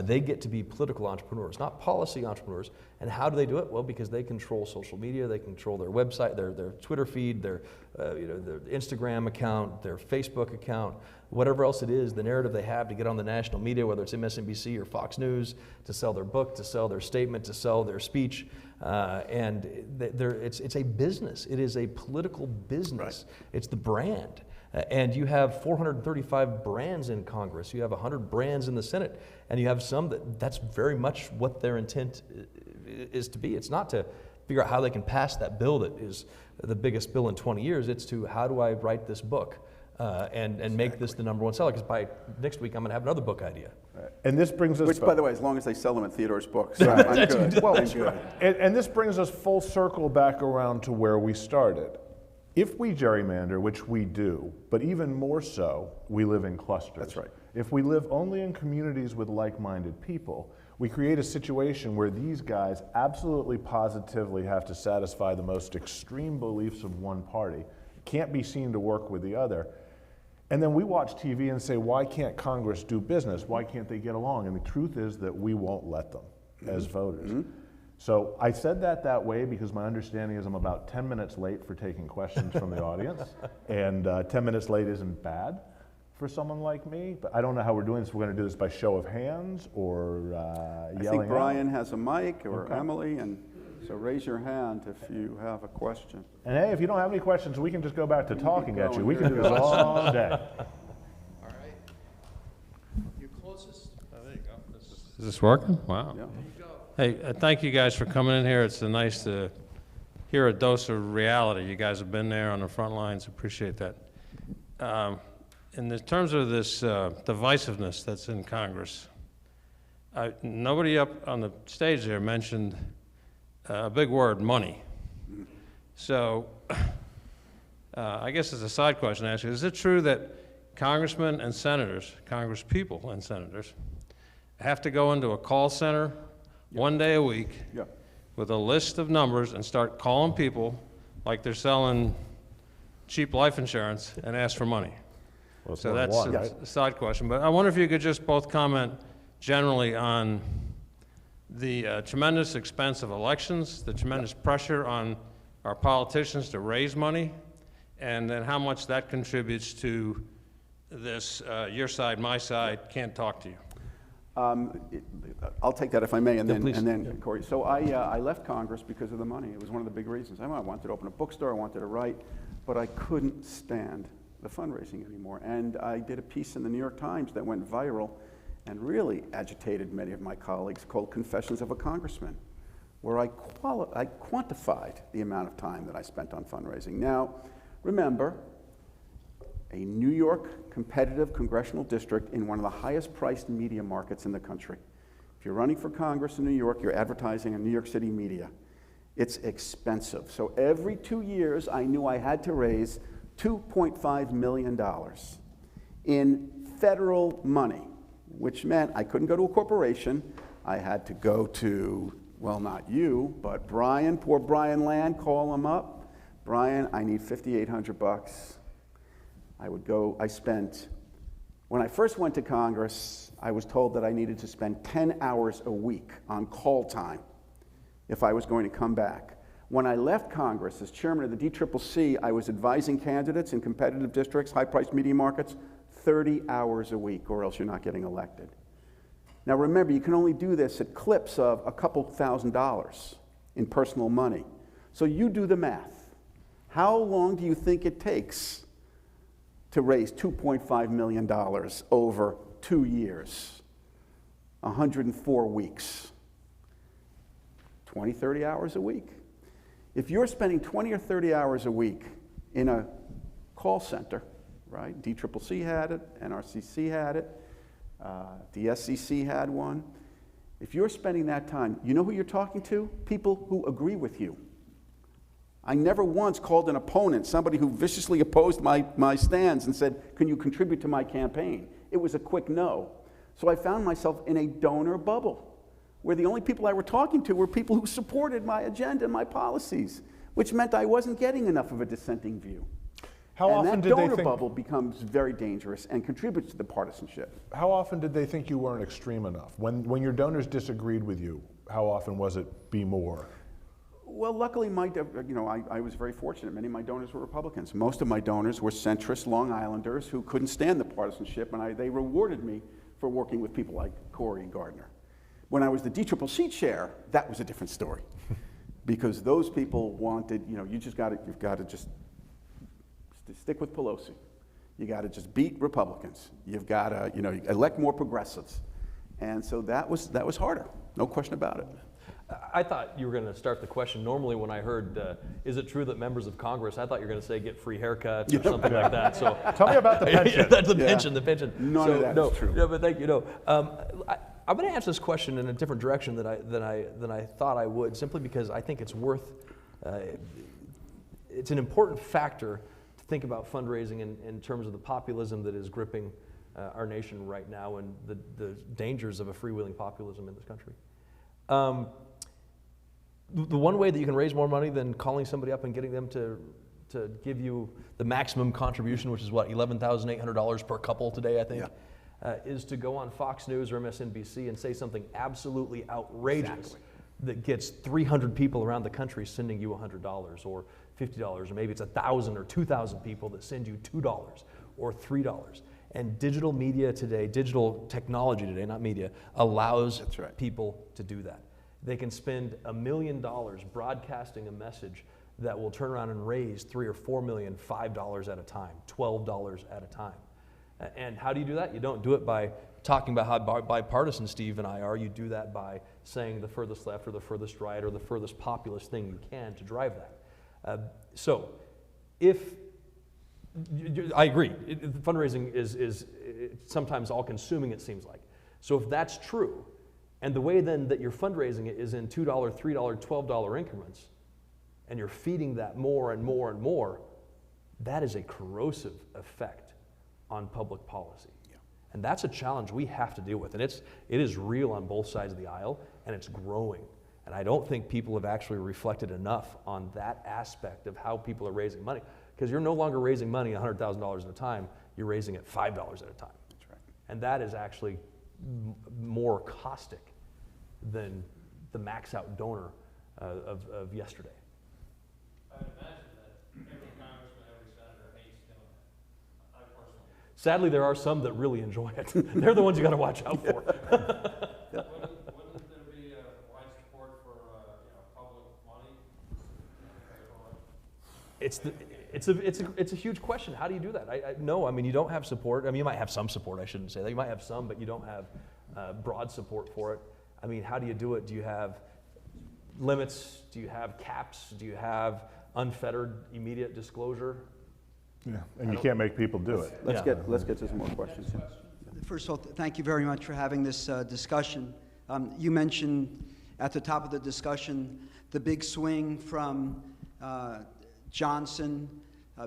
They get to be political entrepreneurs, not policy entrepreneurs. And how do they do it? Well, because they control social media, they control their website, their Twitter feed, their Instagram account, their Facebook account, whatever else it is, the narrative they have to get on the national media, whether it's MSNBC or Fox News, to sell their book, to sell their statement, to sell their speech. And it's a business. It is a political business. Right. It's the brand. And you have 435 brands in Congress. You have 100 brands in the Senate. And you have some that's very much what their intent is to be. It's not to figure out how they can pass that bill that is the biggest bill in 20 years. It's to, how do I write this book and make this the #1 seller? Because by next week, I'm going to have another book idea. And this brings us... Which, by the way, as long as they sell them at Theodore's books, I'm good. Well, I'm good. and this brings us full circle back around to where we started. If we gerrymander, which we do, but even more so, we live in clusters. That's right. If we live only in communities with like-minded people, we create a situation where these guys absolutely positively have to satisfy the most extreme beliefs of one party, can't be seen to work with the other. And then we watch TV and say, why can't Congress do business? Why can't they get along? And the truth is that we won't let them as voters. So I said that way because my understanding is I'm about 10 minutes late for taking questions from the audience. And 10 minutes late isn't bad for someone like me, but I don't know how we're doing this. We're going to do this by show of hands or yelling I think Brian out. has a mic, or Okay. Emily, and so raise your hand if you have a question. And hey, if you don't have any questions, we can just go back to talking at you. going. We can do this all day. All right. Your closest. There you go. Is this working? Wow. Yeah. Hey, thank you guys for coming in here. It's nice to hear a dose of reality. You guys have been there on the front lines. Appreciate that. In the terms of this divisiveness that's in Congress, nobody up on the stage there mentioned a big word, money. So I guess as a side question to ask you, is it true that congressmen and senators, congresspeople and senators, have to go into a call center one day a week Yeah. with a list of numbers and start calling people like they're selling cheap life insurance and ask for money? Well, it's So more than that's one, right? a side question. But I wonder if you could just both comment generally on the tremendous expense of elections, the tremendous pressure on our politicians to raise money, and then how much that contributes to this your side, my side, can't talk to you. I'll take that if I may, and Yeah, then, please. Cory. So I left Congress because of the money. It was one of the big reasons. I wanted to open a bookstore, I wanted to write, but I couldn't stand the fundraising anymore. And I did a piece in the New York Times that went viral and really agitated many of my colleagues, called Confessions of a Congressman, where I quantified the amount of time that I spent on fundraising. Now, remember, a New York competitive congressional district in one of the highest priced media markets in the country. If you're running for Congress in New York, you're advertising in New York City media. It's expensive. So every 2 years, I knew I had to raise $2.5 million in federal money, which meant I couldn't go to a corporation. I had to go to, well, not you, but Brian, poor Brian Land, call him up. Brian, I need $5,800. When I first went to Congress, I was told that I needed to spend 10 hours a week on call time if I was going to come back. When I left Congress as chairman of the DCCC, I was advising candidates in competitive districts, high-priced media markets, 30 hours a week, or else you're not getting elected. Now remember, you can only do this at clips of a couple $1,000s in personal money. So you do the math. How long do you think it takes to raise $2.5 million over 2 years, 104 weeks, 20, 30 hours a week? If you're spending 20 or 30 hours a week in a call center, right? DCCC had it, NRCC had it, the SEC had one. If you're spending that time, you know who you're talking to? People who agree with you. I never once called an opponent, somebody who viciously opposed my stands, and said, can you contribute to my campaign? It was a quick no. So I found myself in a donor bubble, where the only people I were talking to were people who supported my agenda and my policies, which meant I wasn't getting enough of a dissenting view. How often that did they donor think? bubble becomes very dangerous and contributes to the partisanship. How often did they think you weren't extreme enough? When your donors disagreed with you, how often was it be more? Well, luckily, I was very fortunate. Many of my donors were Republicans. Most of my donors were centrist Long Islanders who couldn't stand the partisanship, and they rewarded me for working with people like Cory and Gardner. When I was the DCCC chair, that was a different story, because those people wanted, you've got to just stick with Pelosi. You got to just beat Republicans. You've got to, elect more progressives. And so that was harder, no question about it. I thought you were going to start the question. Normally when I heard, is it true that members of Congress, I thought you were going to say get free haircuts or something like that. So tell me about the pension. That's the pension. None of that is true. No, but thank you. I'm going to answer this question in a different direction than I thought I would, simply because I think it's it's an important factor to think about fundraising in terms of the populism that is gripping our nation right now and the dangers of a freewheeling populism in this country. The one way that you can raise more money than calling somebody up and getting them to give you the maximum contribution, which is what, $11,800 per couple today, I think, is to go on Fox News or MSNBC and say something absolutely outrageous that gets 300 people around the country sending you $100 or $50, or maybe it's 1,000 or 2,000 people that send you $2 or $3. And digital media today, digital technology today, not media, allows people to do that. They can spend $1 million broadcasting a message that will turn around and raise $3 or $4 million, $5 at a time, $12 at a time. And how do you do that? You don't do it by talking about how bipartisan Steve and I are. You do that by saying the furthest left or the furthest right or the furthest populist thing you can to drive that. So if I agree, fundraising is sometimes all-consuming, it seems like. So if that's true, and the way then that you're fundraising it is in $2, $3, $12 increments, and you're feeding that more and more and more, that is a corrosive effect on public policy. And that's a challenge we have to deal with. And it is real on both sides of the aisle, and it's growing. And I don't think people have actually reflected enough on that aspect of how people are raising money. Because you're no longer raising money $100,000 at a time, you're raising it $5 at a time. That's right. And that is actually more caustic than the max out donor of yesterday. I would imagine that every congressman, every senator hates doing that. I personally. Sadly, there are some that really enjoy it. They're the ones you got to watch out for. Wouldn't there be wide support for public money? It's a huge question. How do you do that? No, I mean, you don't have support. I mean, you might have some support. I shouldn't say that. You might have some, but you don't have broad support for it. I mean, how do you do it? Do you have limits? Do you have caps? Do you have unfettered immediate disclosure? Yeah, and you can't make people do it. Let's get to some more questions. First of all, thank you very much for having this discussion. You mentioned at the top of the discussion the big swing from Johnson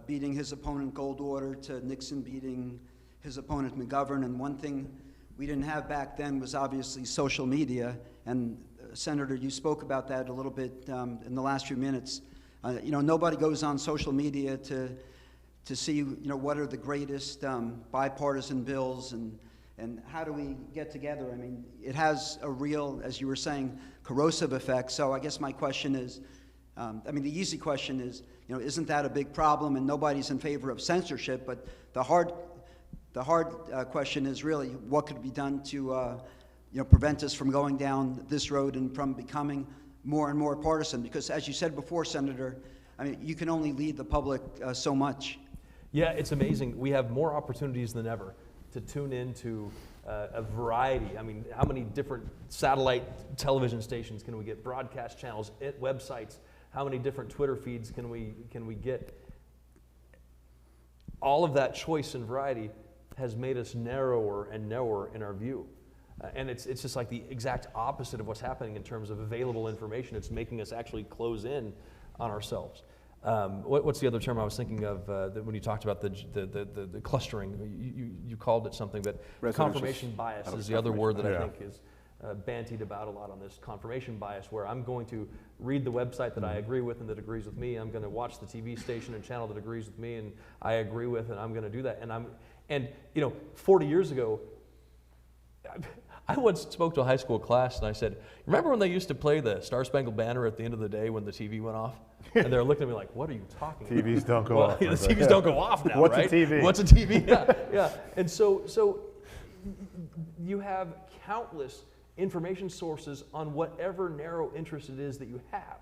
beating his opponent Goldwater to Nixon beating his opponent McGovern. And one thing we didn't have back then was obviously social media. And Senator, you spoke about that a little bit in the last few minutes. Nobody goes on social media to see what are the greatest bipartisan bills and how do we get together. I mean, it has a real, as you were saying, corrosive effect. So I guess my question is, the easy question is, isn't that a big problem? And nobody's in favor of censorship, but the hard question is really what could be done to prevent us from going down this road and from becoming more and more partisan? Because as you said before, Senator, I mean, you can only lead the public so much. Yeah, it's amazing. We have more opportunities than ever to tune into a variety. I mean, how many different satellite television stations can we get? Broadcast channels, websites. How many different Twitter feeds can we get? All of that choice and variety has made us narrower and narrower in our view. And it's just like the exact opposite of what's happening in terms of available information. It's making us actually close in on ourselves. What's the other term I was thinking of when you talked about the clustering? You called it something, but confirmation bias is the other word that I think is bantied about a lot on this. Confirmation bias, where I'm going to read the website that I agree with and that agrees with me. I'm going to watch the TV station and channel that agrees with me and I agree with, and I'm going to do that. And 40 years ago, I once spoke to a high school class and I said, remember when they used to play the Star Spangled Banner at the end of the day when the TV went off? And they're looking at me like, what are you talking about? TVs don't go off. The TVs don't go off now, What's right? a TV? What's a TV? Yeah. And so you have countless information sources on whatever narrow interest it is that you have.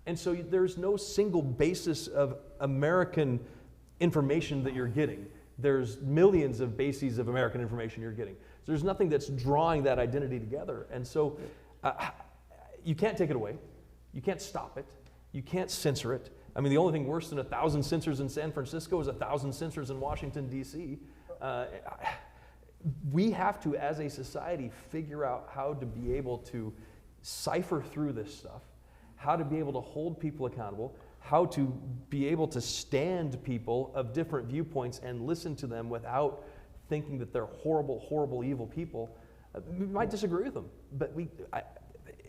And so there's no single basis of American information that you're getting. There's millions of bases of American information you're getting. So there's nothing that's drawing that identity together. And so you can't take it away. You can't stop it. You can't censor it. I mean, the only thing worse than 1,000 censors in San Francisco is 1,000 censors in Washington, D.C. We have to, as a society, figure out how to be able to cipher through this stuff, how to be able to hold people accountable, how to be able to stand people of different viewpoints and listen to them without thinking that they're horrible, horrible, evil people. We might disagree with them, but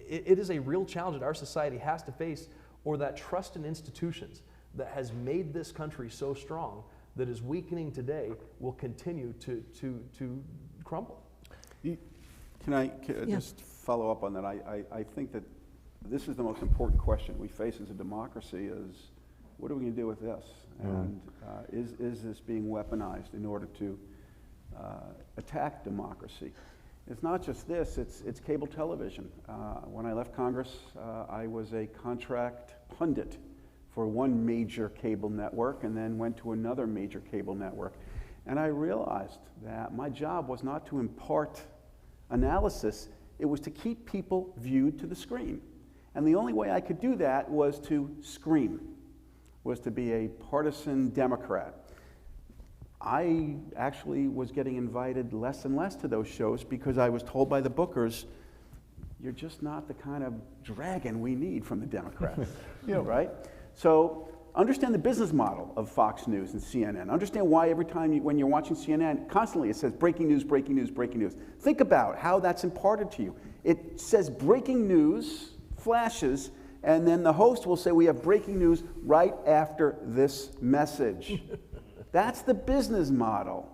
it is a real challenge that our society has to face, or that trust in institutions that has made this country so strong that is weakening today will continue to crumble. Can I just follow up on that? I think that this is the most important question we face as a democracy is, what are we going to do with this? And is this being weaponized in order to attack democracy? It's not just this, it's cable television. When I left Congress, I was a contract pundit for one major cable network and then went to another major cable network. And I realized that my job was not to impart analysis, it was to keep people viewed to the screen. And the only way I could do that was to scream, was to be a partisan Democrat. I actually was getting invited less and less to those shows because I was told by the bookers, you're just not the kind of dragon we need from the Democrats, right? So understand the business model of Fox News and CNN. Understand why every time when you're watching CNN, constantly it says breaking news, breaking news, breaking news. Think about how that's imparted to you. It says breaking news, flashes, and then the host will say, we have breaking news right after this message. That's the business model.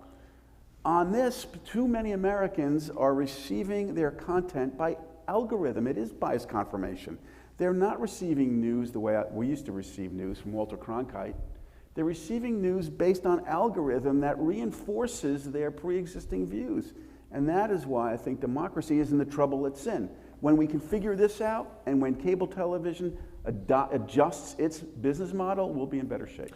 On this, too many Americans are receiving their content by algorithm. It is bias confirmation. They're not receiving news the way we used to receive news from Walter Cronkite. They're receiving news based on algorithm that reinforces their pre-existing views. And that is why I think democracy is in the trouble it's in. When we can figure this out, and when cable television adjusts its business model, we'll be in better shape.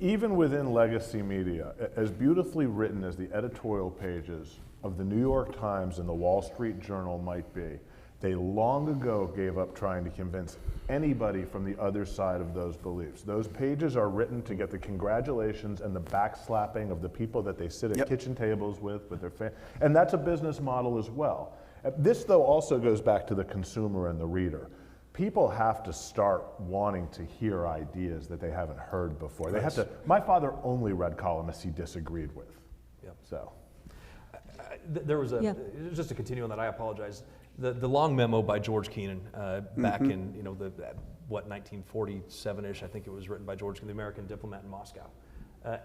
Even within legacy media, as beautifully written as the editorial pages of the New York Times and the Wall Street Journal might be, they long ago gave up trying to convince anybody from the other side of those beliefs. Those pages are written to get the congratulations and the backslapping of the people that they sit at kitchen tables with their family. And that's a business model as well. This, though, also goes back to the consumer and the reader. People have to start wanting to hear ideas that they haven't heard before. They have to. My father only read columnists he disagreed with. Yep. So there was just to continue on that. I apologize. The long memo by George Kennan back in 1947-ish. I think it was written by George Kennan, the American diplomat in Moscow,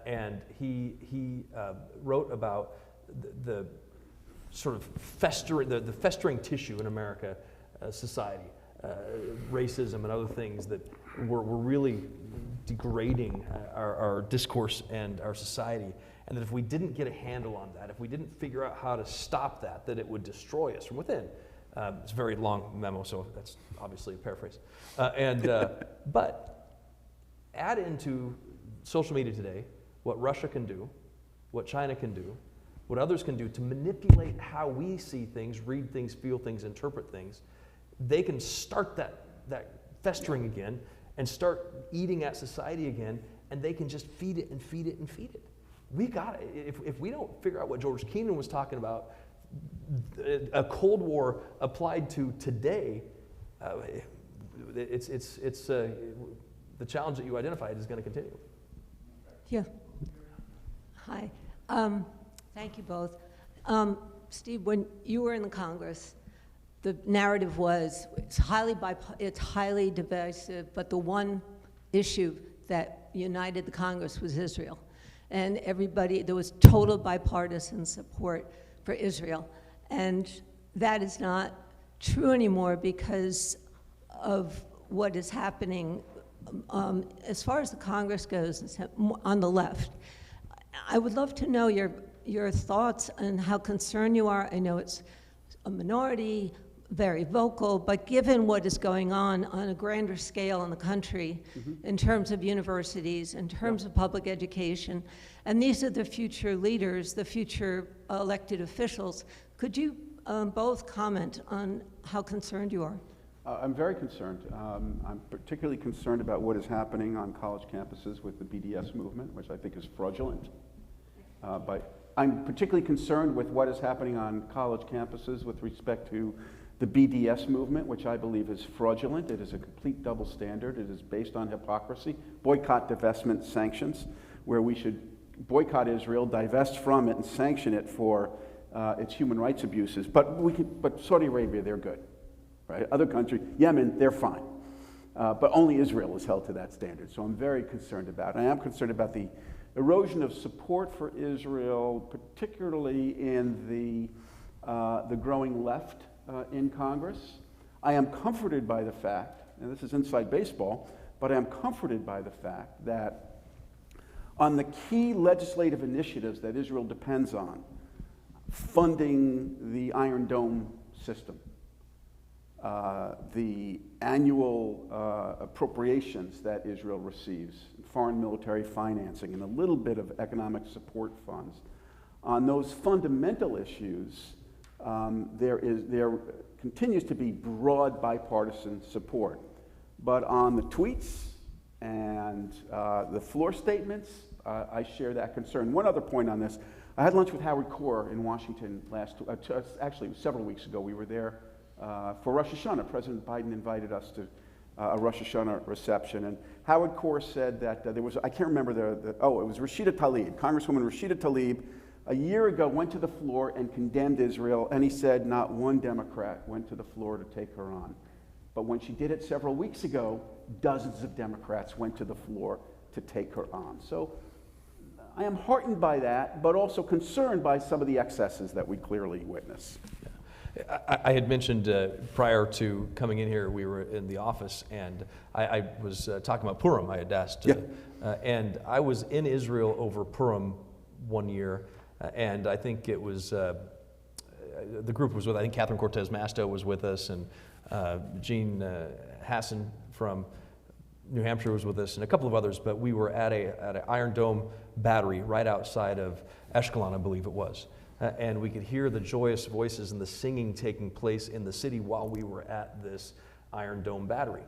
and he wrote about the sort of festering tissue in America society. Racism and other things that were really degrading our discourse and our society, and that if we didn't get a handle on that, if we didn't figure out how to stop that it would destroy us from within. It's a very long memo, so that's obviously a paraphrase. But add into social media today what Russia can do, what China can do, what others can do to manipulate how we see things, read things, feel things, interpret things. They can start that festering again and start eating at society again, and they can just feed it and feed it and feed it. We got it. If we don't figure out what George Kennan was talking about, a Cold War applied to today, it's the challenge that you identified is going to continue. Yeah. Hi. Thank you both. Steve, when you were in the Congress, the narrative was it's highly divisive, but the one issue that united the Congress was Israel. And there was total bipartisan support for Israel. And that is not true anymore because of what is happening as far as the Congress goes on the left. I would love to know your thoughts on how concerned you are. I know it's a minority, very vocal, but given what is going on a grander scale in the country, in terms of universities, in terms of public education, and these are the future leaders, the future elected officials, could you both comment on how concerned you are? I'm very concerned. I'm particularly concerned about what is happening on college campuses with the BDS movement, which I think is fraudulent. But I'm particularly concerned with what is happening on college campuses with respect to the BDS movement, which I believe is fraudulent. It is a complete double standard. It is based on hypocrisy. Boycott, divestment, sanctions, where we should boycott Israel, divest from it, and sanction it for its human rights abuses. But Saudi Arabia, they're good, right? Other countries, Yemen, they're fine. But only Israel is held to that standard. So I'm very concerned about it. I am concerned about the erosion of support for Israel, particularly in the growing left in Congress. I am comforted by the fact, and this is inside baseball, but I am comforted by the fact that on the key legislative initiatives that Israel depends on, funding the Iron Dome system, the annual appropriations that Israel receives, foreign military financing, and a little bit of economic support funds. On those fundamental issues, there continues to be broad bipartisan support. But on the tweets and the floor statements, I share that concern. One other point on this. I had lunch with Howard Corr in Washington actually several weeks ago. We were there for Rosh Hashanah. President Biden invited us to a Rosh Hashanah reception. And Howard Corr said that there was, I can't remember it was Rashida Tlaib, Congresswoman Rashida Tlaib, a year ago went to the floor and condemned Israel, and he said not one Democrat went to the floor to take her on. But when she did it several weeks ago, dozens of Democrats went to the floor to take her on. So I am heartened by that, but also concerned by some of the excesses that we clearly witness. I had mentioned prior to coming in here, we were in the office, and I was talking about Purim. I had asked, and I was in Israel over Purim one year, and I think it was, the group was with, I think Catherine Cortez Masto was with us, and Gene Hassan from New Hampshire was with us, and a couple of others, but we were at an Iron Dome battery right outside of Ashkelon, I believe it was. And we could hear the joyous voices and the singing taking place in the city while we were at this Iron Dome battery.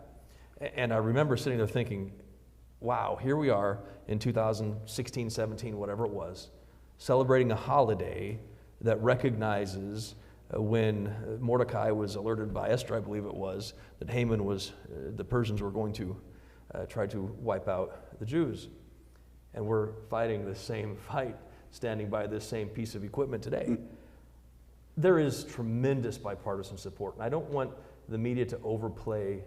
And I remember sitting there thinking, wow, here we are in 2016, 17, whatever it was, celebrating a holiday that recognizes when Mordecai was alerted by Esther, I believe it was, that Haman was, the Persians were going to try to wipe out the Jews. And we're fighting the same fight, standing by this same piece of equipment today. There is tremendous bipartisan support, and I don't want the media to overplay.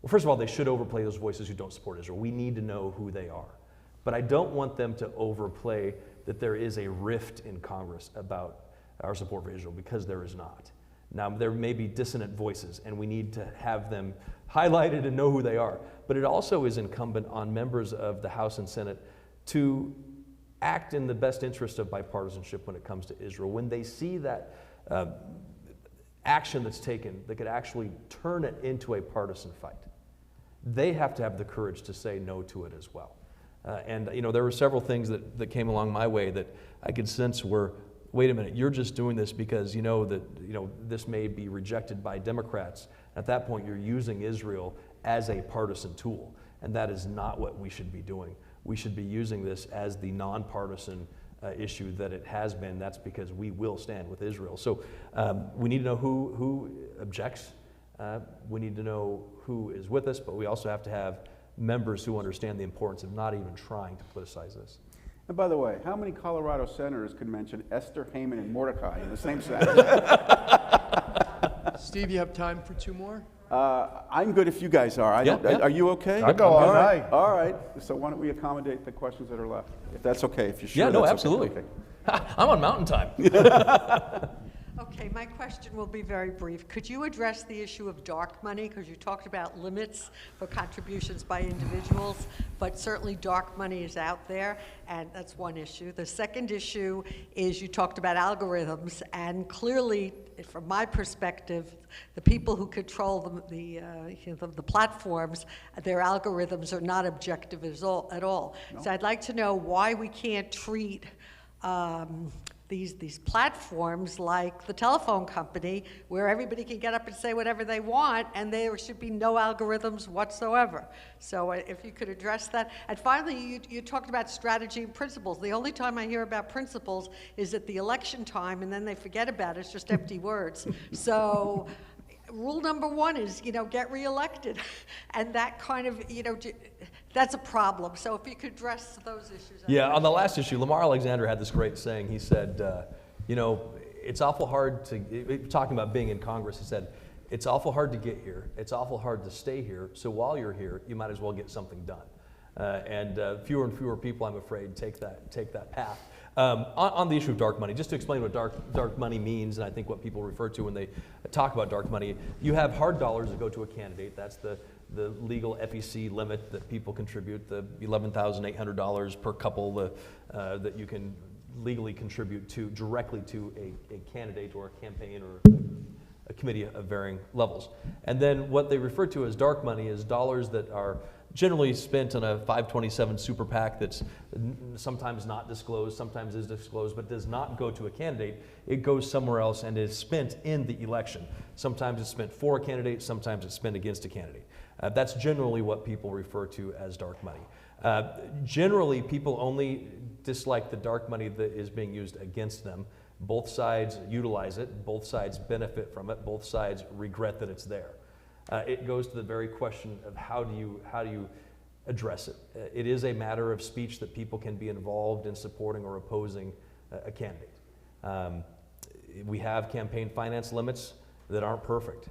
Well, first of all, they should overplay those voices who don't support Israel. We need to know who they are. But I don't want them to overplay that there is a rift in Congress about our support for Israel, because there is not. Now, there may be dissonant voices, and we need to have them highlighted and know who they are. But it also is incumbent on members of the House and Senate to act in the best interest of bipartisanship when it comes to Israel. When they see that action that's taken that could actually turn it into a partisan fight, they have to have the courage to say no to it as well. And there were several things that came along my way that I could sense were, wait a minute, you're just doing this because you know that this may be rejected by Democrats. At that point, you're using Israel as a partisan tool, and that is not what we should be doing. We should be using this as the nonpartisan issue that it has been. That's because we will stand with Israel. So we need to know who objects. We need to know who is with us, but we also have to have members who understand the importance of not even trying to politicize this. And by the way, how many Colorado senators could mention Esther, Haman, and Mordecai in the same sentence? Steve, you have time for two more? I'm good if you guys are. Are you okay? I'll go all night. All right. So why don't we accommodate the questions that are left? If that's okay, if you're sure. Yeah, no, that's absolutely. Okay. I'm on mountain time. Okay, my question will be very brief. Could you address the issue of dark money? Because you talked about limits for contributions by individuals, but certainly dark money is out there, and that's one issue. The second issue is you talked about algorithms, and clearly, from my perspective, the people who control the platforms, their algorithms are not objective at all. No. So I'd like to know why we can't treat these platforms like the telephone company, where everybody can get up and say whatever they want, and there should be no algorithms whatsoever. So if you could address that. And finally, you talked about strategy and principles. The only time I hear about principles is at the election time, and then they forget about it. It's just empty words. So rule number one is, get reelected. And that kind of, that's a problem. So if you could address those issues. Yeah, on the last issue, Lamar Alexander had this great saying. He said, it's awful hard to, talking about being in Congress, he said, it's awful hard to get here. It's awful hard to stay here. So while you're here, you might as well get something done. And fewer and fewer people, I'm afraid, take that path. On the issue of dark money, just to explain what dark money means, and I think what people refer to when they talk about dark money, you have hard dollars that go to a candidate. That's the legal FEC limit that people contribute, the $11,800 per couple that you can legally contribute directly to a candidate or a campaign or a committee of varying levels. And then what they refer to as dark money is dollars that are generally spent on a 527 super PAC that's sometimes not disclosed, sometimes is disclosed, but does not go to a candidate. It goes somewhere else and is spent in the election. Sometimes it's spent for a candidate, sometimes it's spent against a candidate. That's generally what people refer to as dark money. Generally, people only dislike the dark money that is being used against them. Both sides utilize it, both sides benefit from it, both sides regret that it's there. It goes to the very question of how do you address it. It is a matter of speech that people can be involved in supporting or opposing a candidate. We have campaign finance limits that aren't perfect.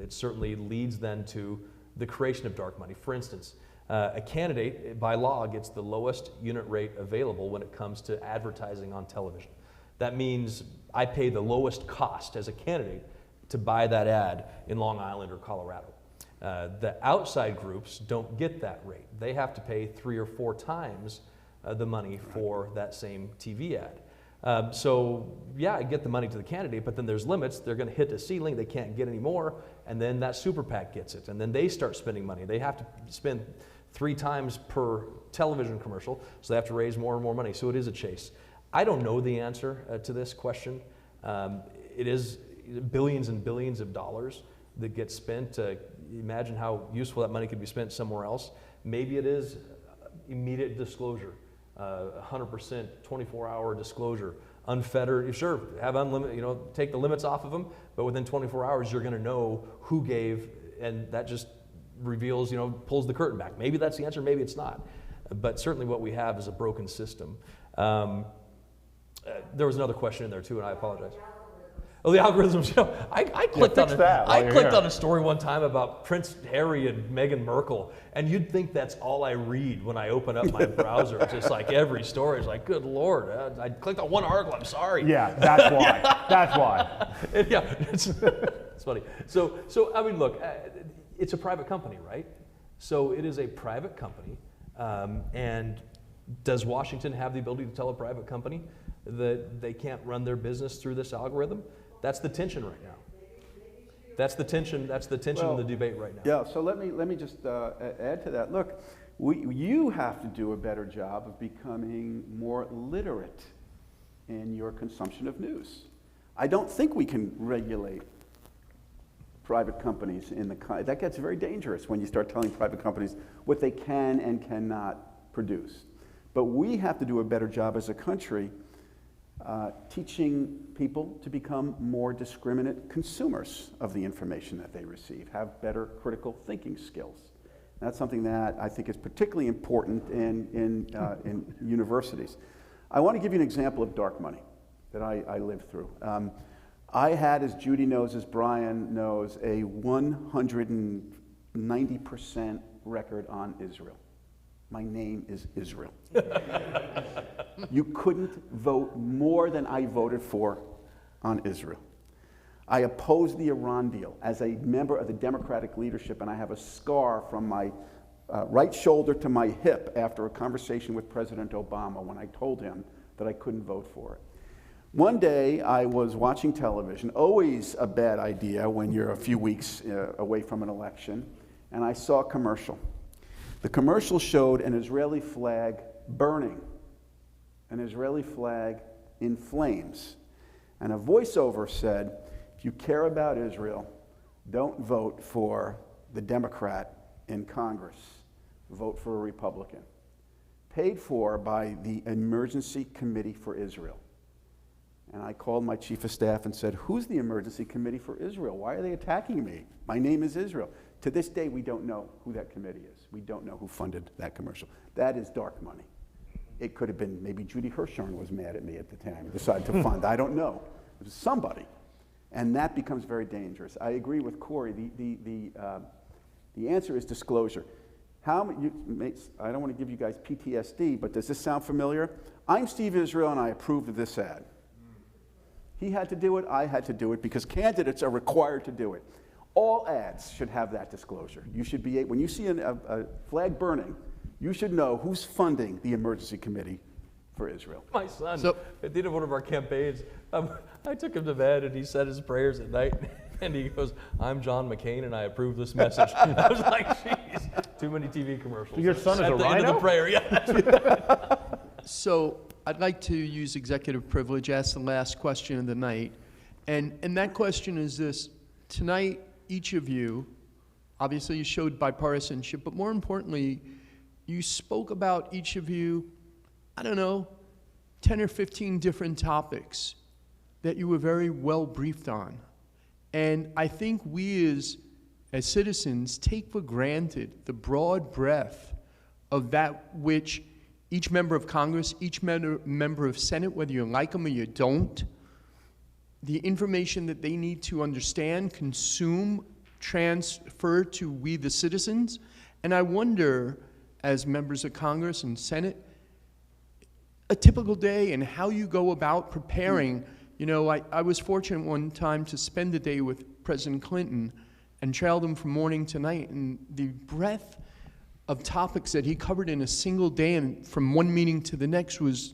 It certainly leads then to the creation of dark money. For instance, a candidate by law gets the lowest unit rate available when it comes to advertising on television. That means I pay the lowest cost as a candidate to buy that ad in Long Island or Colorado. The outside groups don't get that rate. They have to pay 3 or 4 times the money for that same TV ad. So yeah, I get the money to the candidate, but then there's limits. They're going to hit a ceiling. They can't get any more, and then that super PAC gets it, and then they start spending money. They have to spend 3 times per television commercial, so they have to raise more and more money. So it is a chase. I don't know the answer to this question. It is billions and billions of dollars that get spent. Imagine how useful that money could be spent somewhere else. Maybe it is immediate disclosure, 100% 24-hour disclosure, unfettered. Sure, have unlimited, take the limits off of them, but within 24 hours you're going to know who gave, and that just reveals, pulls the curtain back. Maybe that's the answer, maybe it's not. But certainly what we have is a broken system. There was another question in there too, and I apologize. Oh, the algorithms. I clicked on a story one time about Prince Harry and Meghan Merkel, and you'd think that's all I read when I open up my browser. Just like every story is like, good Lord, I clicked on one article. I'm sorry. Yeah, that's why. That's why. Yeah, it's funny. So I mean, look, it's a private company, right? So it is a private company, and does Washington have the ability to tell a private company that they can't run their business through this algorithm? That's the tension right now. That's the tension. That's the tension in the debate right now. Yeah. So let me just add to that. Look, you have to do a better job of becoming more literate in your consumption of news. I don't think we can regulate private companies that gets very dangerous when you start telling private companies what they can and cannot produce. But we have to do a better job as a country teaching people to become more discriminate consumers of the information that they receive, have better critical thinking skills. And that's something that I think is particularly important in universities. I want to give you an example of dark money that I lived through. I had, as Judy knows, as Brian knows, a 190% record on Israel. My name is Israel. You couldn't vote more than I voted for on Israel. I opposed the Iran deal as a member of the Democratic leadership, and I have a scar from my right shoulder to my hip after a conversation with President Obama when I told him that I couldn't vote for it. One day I was watching television, always a bad idea when you're a few weeks away from an election, and I saw a commercial. The commercial showed an Israeli flag burning, an Israeli flag in flames. And a voiceover said, if you care about Israel, don't vote for the Democrat in Congress. Vote for a Republican. Paid for by the Emergency Committee for Israel. And I called my chief of staff and said, who's the Emergency Committee for Israel? Why are they attacking me? My name is Israel. To this day, we don't know who that committee is. We don't know who funded that commercial. That is dark money. It could have been, maybe Judy Hirshhorn was mad at me at the time and decided to fund. I don't know. It was somebody. And that becomes very dangerous. I agree with Cory. The answer is disclosure. I don't want to give you guys PTSD, but does this sound familiar? I'm Steve Israel, and I approved of this ad. He had to do it, I had to do it, because candidates are required to do it. All ads should have that disclosure. You should be, when you see a flag burning, you should know who's funding the Emergency Committee for Israel. My son, at the end of one of our campaigns, I took him to bed and he said his prayers at night. And he goes, I'm John McCain and I approve this message. I was like, jeez, too many TV commercials. So your son is a At the end rhino? of the prayer, yeah. So I'd like to use executive privilege, ask the last question of the night. And that question is this. Tonight, each of you, obviously you showed bipartisanship, but more importantly, you spoke about each of you, I don't know, 10 or 15 different topics that you were very well briefed on. And I think we as citizens take for granted the broad breadth of that which each member of Congress, each member of Senate, whether you like them or you don't, the information that they need to understand, consume, transfer to we the citizens. And I wonder, as members of Congress and Senate, a typical day and how you go about preparing. You know, I was fortunate one time to spend a day with President Clinton and trailed him from morning to night, and the breadth of topics that he covered in a single day and from one meeting to the next was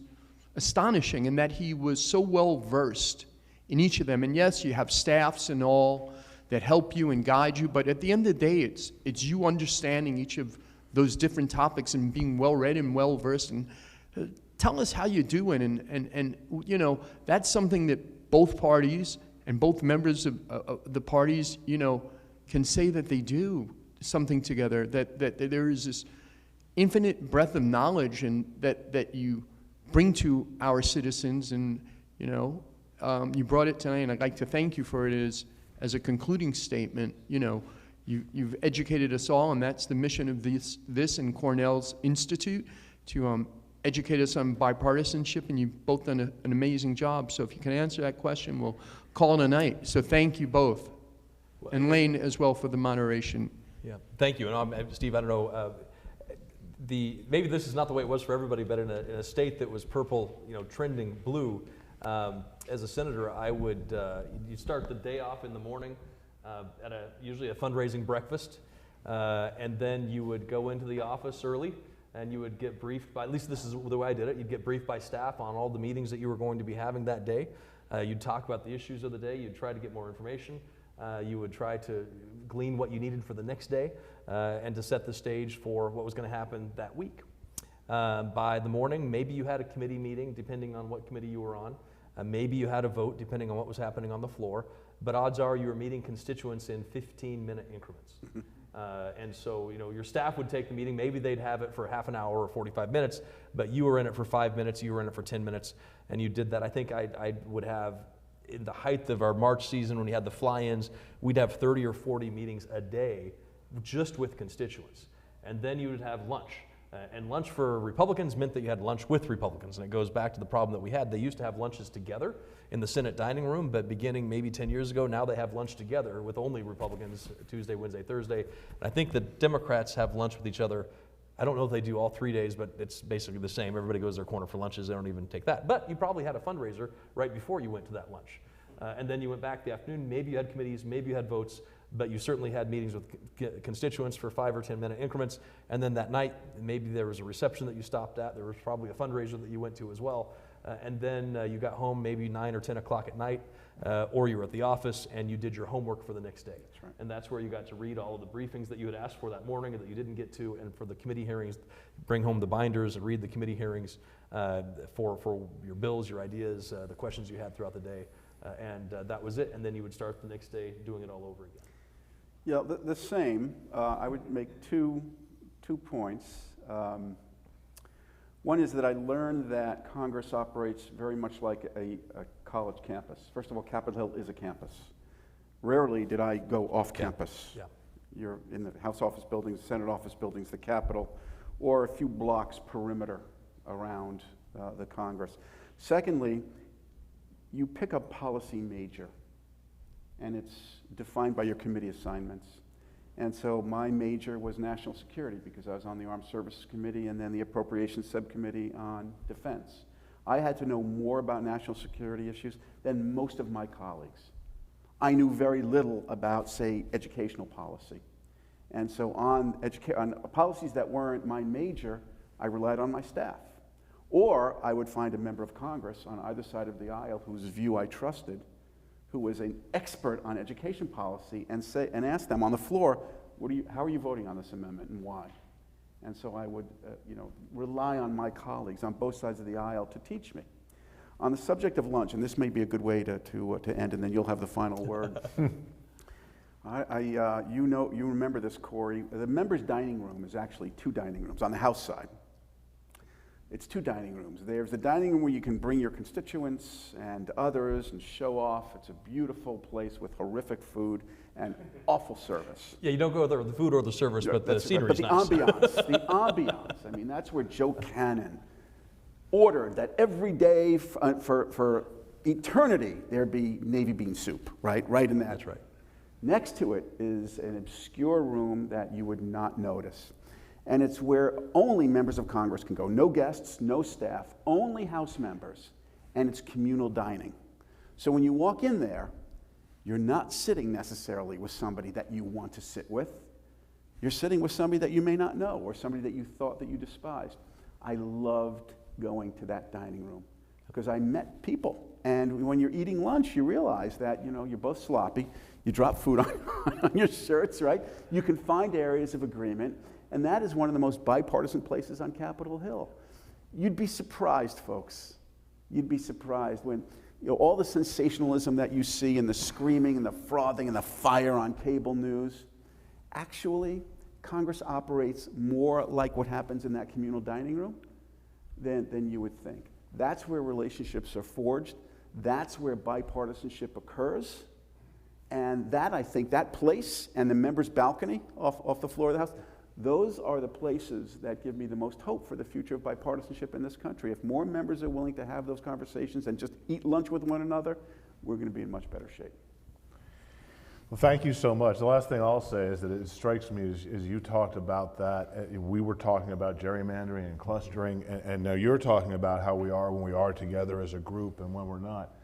astonishing, and that he was so well versed in each of them. And yes, you have staffs and all that help you and guide you, but at the end of the day, it's you understanding each of those different topics and being well read and well versed. And tell us how you're doing, and you know, that's something that both parties and both members of the parties, you know, can say that they do something together, that there is this infinite breadth of knowledge and that you bring to our citizens. And you know, you brought it tonight, and I'd like to thank you for it as a concluding statement. You know, you've educated us all, and that's the mission of this and Cornell's Institute, to educate us on bipartisanship, and you've both done an amazing job. So if you can answer that question, we'll call it a night. So thank you both. And Lane as well for the moderation. Yeah, thank you. And Steve, I don't know, maybe this is not the way it was for everybody, but in a state that was purple, you know, trending blue, as a senator, I would, you'd start the day off in the morning at usually a fundraising breakfast, and then you would go into the office early, and you would get briefed by, at least this is the way I did it, you'd get briefed by staff on all the meetings that you were going to be having that day. You'd talk about the issues of the day, you'd try to get more information, you would try to glean what you needed for the next day, and to set the stage for what was going to happen that week. By the morning, maybe you had a committee meeting, depending on what committee you were on. Maybe you had a vote, depending on what was happening on the floor. But odds are you were meeting constituents in 15-minute increments. And so, you know, your staff would take the meeting. Maybe they'd have it for half an hour or 45 minutes, but you were in it for 5 minutes, you were in it for 10 minutes, and you did that. I think I would have, in the height of our March season, when we had the fly-ins, we'd have 30 or 40 meetings a day just with constituents. And then you would have lunch. And lunch for Republicans meant that you had lunch with Republicans. And it goes back to the problem that we had. They used to have lunches together in the Senate dining room, but beginning maybe 10 years ago, now they have lunch together with only Republicans Tuesday, Wednesday, Thursday. And I think the Democrats have lunch with each other. I don't know if they do all 3 days, but it's basically the same. Everybody goes to their corner for lunches. They don't even take that. But you probably had a fundraiser right before you went to that lunch. and then you went back the afternoon. Maybe you had committees, maybe you had votes, but you certainly had meetings with constituents for 5 or 10 minute increments. And then that night, maybe there was a reception that you stopped at. There was probably a fundraiser that you went to as well. And then you got home maybe 9 or 10 o'clock at night, or you were at the office and you did your homework for the next day. That's right. And that's where you got to read all of the briefings that you had asked for that morning and that you didn't get to, and for the committee hearings, bring home the binders and read the committee hearings for your bills, your ideas, the questions you had throughout the day. And that was it. And then you would start the next day doing it all over again. Yeah, the same. I would make two points. One is that I learned that Congress operates very much like a college campus. First of all, Capitol Hill is a campus. Rarely did I go off campus. Yeah. You're in the House office buildings, Senate office buildings, the Capitol, or a few blocks perimeter around the Congress. Secondly, you pick a policy major, and it's defined by your committee assignments. And so my major was national security because I was on the Armed Services Committee and then the Appropriations Subcommittee on Defense. I had to know more about national security issues than most of my colleagues. I knew very little about, say, educational policy. And so on policies that weren't my major, I relied on my staff. Or I would find a member of Congress on either side of the aisle whose view I trusted, who was an expert on education policy, and ask them on the floor, how are you voting on this amendment and why? And so I would rely on my colleagues on both sides of the aisle to teach me. On the subject of lunch, and this may be a good way to end, and then you'll have the final word. You remember this, Cory. The members' dining room is actually 2 dining rooms on the House side. It's 2 dining rooms. There's the dining room where you can bring your constituents and others and show off. It's a beautiful place with horrific food and awful service. Yeah, you don't go there with the food or the service, but the scenery's nice. But the ambiance, I mean, that's where Joe Cannon ordered that every day for eternity there be Navy bean soup, right in that. That's right. Next to it is an obscure room that you would not notice. And it's where only members of Congress can go. No guests, no staff, only House members. And it's communal dining. So when you walk in there, you're not sitting necessarily with somebody that you want to sit with. You're sitting with somebody that you may not know or somebody that you thought that you despised. I loved going to that dining room because I met people. And when you're eating lunch, you realize that, you're both sloppy. You drop food on your shirts, right? You can find areas of agreement. And that is one of the most bipartisan places on Capitol Hill. You'd be surprised, folks. You'd be surprised when all the sensationalism that you see and the screaming and the frothing and the fire on cable news. Actually, Congress operates more like what happens in that communal dining room than you would think. That's where relationships are forged. That's where bipartisanship occurs. And that, I think, that place and the members' balcony off the floor of the House, those are the places that give me the most hope for the future of bipartisanship in this country. If more members are willing to have those conversations and just eat lunch with one another, we're going to be in much better shape. Well, thank you so much. The last thing I'll say is that it strikes me as you talked about that, we were talking about gerrymandering and clustering, and now you're talking about how we are when we are together as a group and when we're not.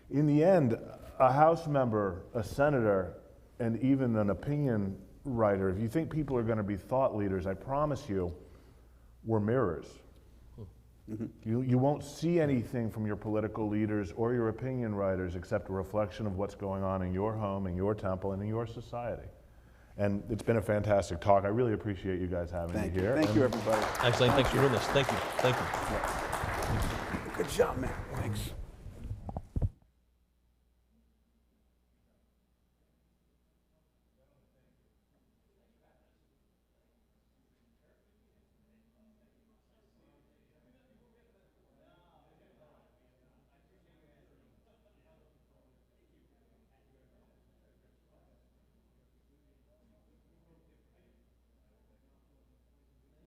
In the end, a House member, a senator, and even an opinion writer, if you think people are going to be thought leaders, I promise you, we're mirrors. Mm-hmm. You won't see anything from your political leaders or your opinion writers except a reflection of what's going on in your home, in your temple, and in your society. And it's been a fantastic talk. I really appreciate you guys having me here. Thank you, everybody. Excellent. Thanks for doing this. Thank you. Thank you. Good job, man. Thanks.